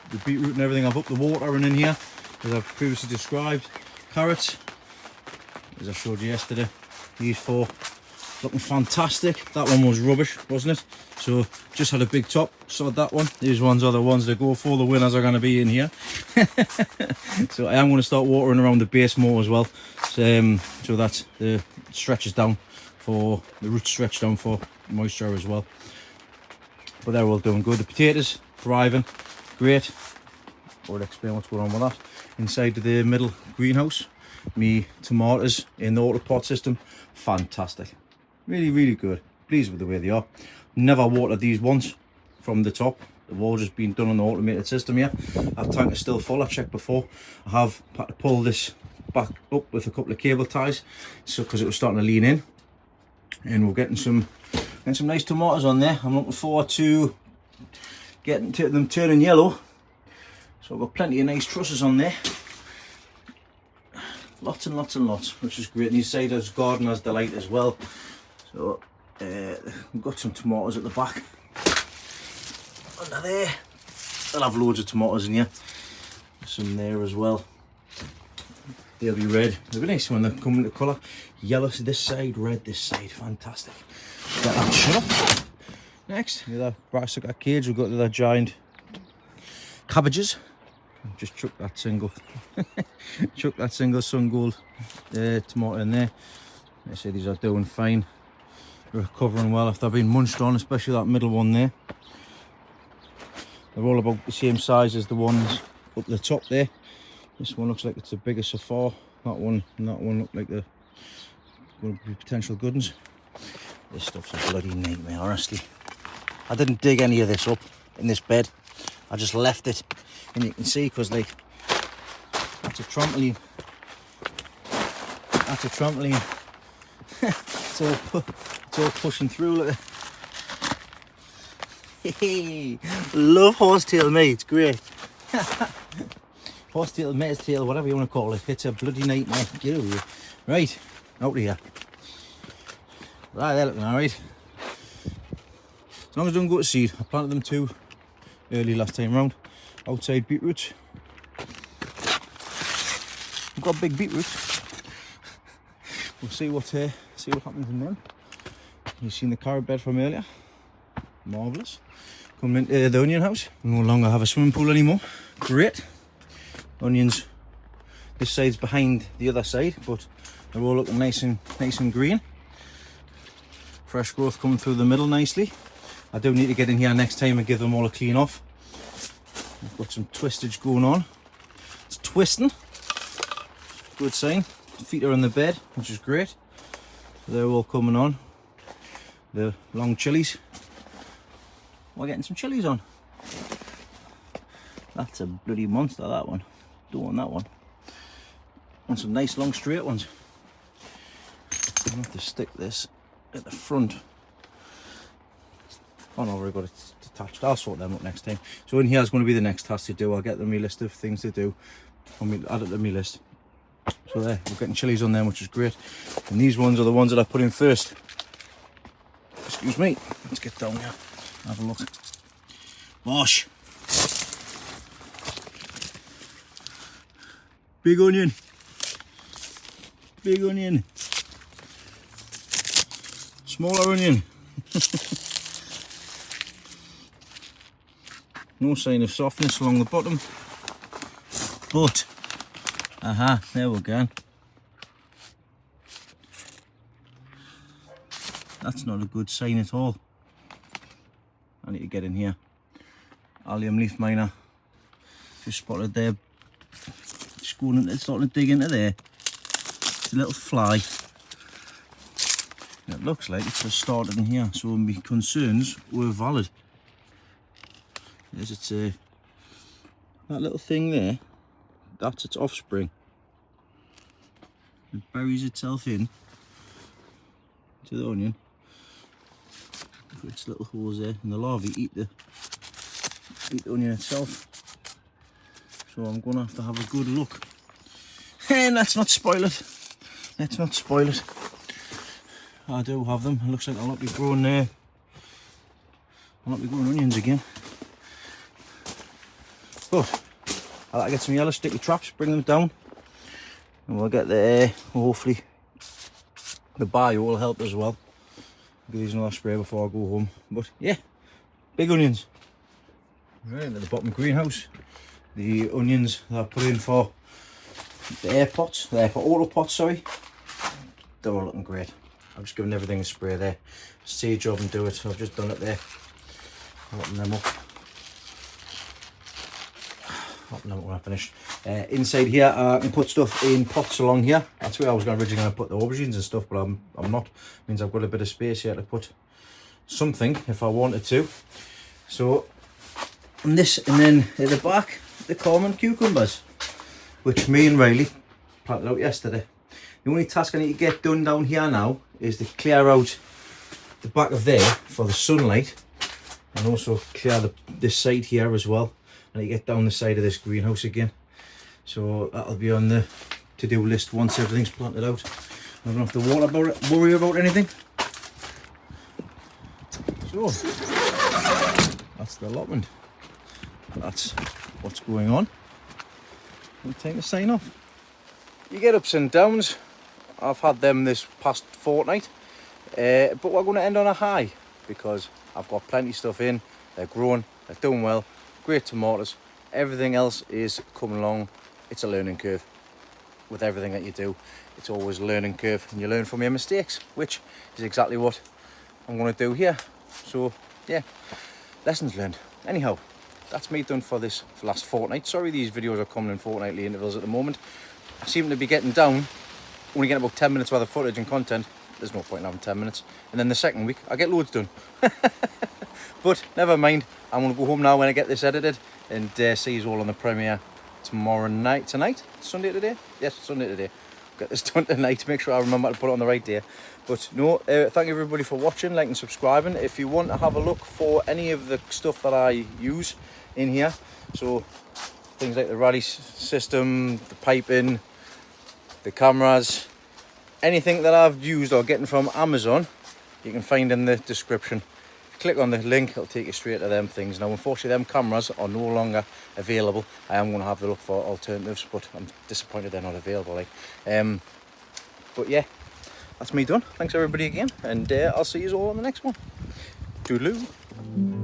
Speaker 1: the beetroot and everything. I've upped the water in here, as I've previously described. Carrots, as I showed you yesterday. These 4 looking fantastic. That one was rubbish, wasn't it? So just had a big top, sod that one. These ones are the ones that go for. The winners are going to be in here. So I am going to start watering around the base more as well, so that the stretches down for the roots stretch down for moisture as well. But they're all doing good. The potatoes thriving, great. I'll explain what's going on with that. Inside the middle greenhouse, me tomatoes in the autopot system, fantastic. Really good. Pleased with the way they are. Never watered these once from the top. They've all just been done on the automated system here. Our tank is still full. I checked before. I have had to pull this back up with a couple of cable ties, so because it was starting to lean in. And we're getting some nice tomatoes on there. I'm looking forward to getting to them turning yellow. So I've got plenty of nice trusses on there. Lots and lots, which is great. And these side is gardener's delight as well. So we've got some tomatoes at the back. Under there. I'll have loads of tomatoes in here. Some there as well. They'll be red. They'll be nice when they come into colour. Yellow this side, red this side. Fantastic. Get that shut up. Next, the brassica cage. We've got the giant cabbages. Just chuck that single sun gold tomato in there. I say these are doing fine. Recovering well after they've been munched on, especially that middle one there. They're all about the same size as the ones up the top there. This one looks like it's the biggest so far. That one and that one look like the going to be potential good ones. This stuff's a bloody nightmare, honestly. I didn't dig any of this up in this bed. I just left it, and you can see because like that's a trampoline. That's a trampoline. it's all pushing through. Look. Love horsetail, mate. It's great. Horse tail, mare's tail, whatever you want to call it. It's a bloody nightmare. Get over here. Right, out of here. Right, they're looking alright. As long as they don't go to seed. I planted them too early last time round. Outside beetroots. We've got big beetroots. We'll see what happens in them. You've seen the carrot bed from earlier. Marvellous. Coming into the onion house. We no longer have a swimming pool anymore. Great. Onions. This side's behind the other side, but they're all looking nice and green. Fresh growth coming through the middle nicely. I do need to get in here next time and give them all a clean off. I've got some twistage going on. It's twisting. Good sign. Feet are on the bed, which is great. They're all coming on. The long chilies. We're getting some chilies on. That's a bloody monster, that one. Don't want that one. Want some nice long straight ones. I'm going to have to stick this at the front. Oh no, we've got it detached. I'll sort them up next time. So in here is going to be the next task to do. I'll get them my list of things to do. I'll add it to my list. So there, we're getting chilies on them, which is great. And these ones are the ones that I put in first. Excuse me. Let's get down here. Have a look. Bosh. Big onion. Big onion. Smaller onion. No sign of softness along the bottom. But, there we go. That's not a good sign at all. I need to get in here. Allium leaf miner. Just spotted there. Just going into, starting to dig into there. It's a little fly. And it looks like it's just started in here, so my concerns were valid. There's its that little thing there. That's its offspring. It buries itself in to the onion. Its little holes there, and the larvae eat the onion itself. So I'm going to have a good look. And let's not spoil it. Let's not spoil it. I do have them. It looks like I'll not be growing there. I'll not be growing onions again. But I'll have to get some yellow sticky traps, bring them down, and we'll get there. Hopefully the bio will help as well. Give these another spray before I go home. But yeah, big onions. Right into the bottom greenhouse. The onions that I put in for the air pots, the air pot auto pots, sorry. They're all looking great. I've just given everything a spray there. See a job and do it. So I've just done it there. Open them up. Open them up when I finished. Inside here, I can put stuff in pots along here. That's where I was originally going to put the aubergines and stuff, but I'm not. Means I've got a bit of space here to put something if I wanted to. So, and this, and then at the back, the common cucumbers, which me and Riley planted out yesterday. The only task I need to get done down here now is to clear out the back of there for the sunlight, and also clear this side here as well. I need to get down the side of this greenhouse again. So that'll be on the to-do list once everything's planted out. I don't have to worry about anything. So that's the allotment. That's what's going on. It's time to sign off. You get ups and downs. I've had them this past fortnight, but we're going to end on a high because I've got plenty of stuff in. They're growing, they're doing well, great tomatoes. Everything else is coming along. It's a learning curve. With everything that you do, it's always a learning curve, and you learn from your mistakes, which is exactly what I'm going to do here. So yeah, lessons learned. Anyhow, that's me done for this last fortnight. Sorry these videos are coming in fortnightly intervals at the moment. I seem to be getting down, only getting about 10 minutes worth of footage and content. There's no point in having 10 minutes. And then the second week, I get loads done. But never mind, I'm going to go home now when I get this edited, and see you all on the premiere tomorrow night. Tonight? Sunday today? Yes, Sunday today. Get this done tonight to make sure I remember to put it on the right day. But no, thank you everybody for watching, liking, subscribing. If you want to have a look for any of the stuff that I use in here, so things like the rally system, the piping, the cameras, anything that I've used or getting from Amazon, you can find in the description. Click on the link, it'll take you straight to them things. Now unfortunately them cameras are no longer available. I am going to have to look for alternatives, but I'm disappointed they're not available, like. But yeah, that's me done. Thanks everybody again, and I'll see you all on the next one. Toodaloo.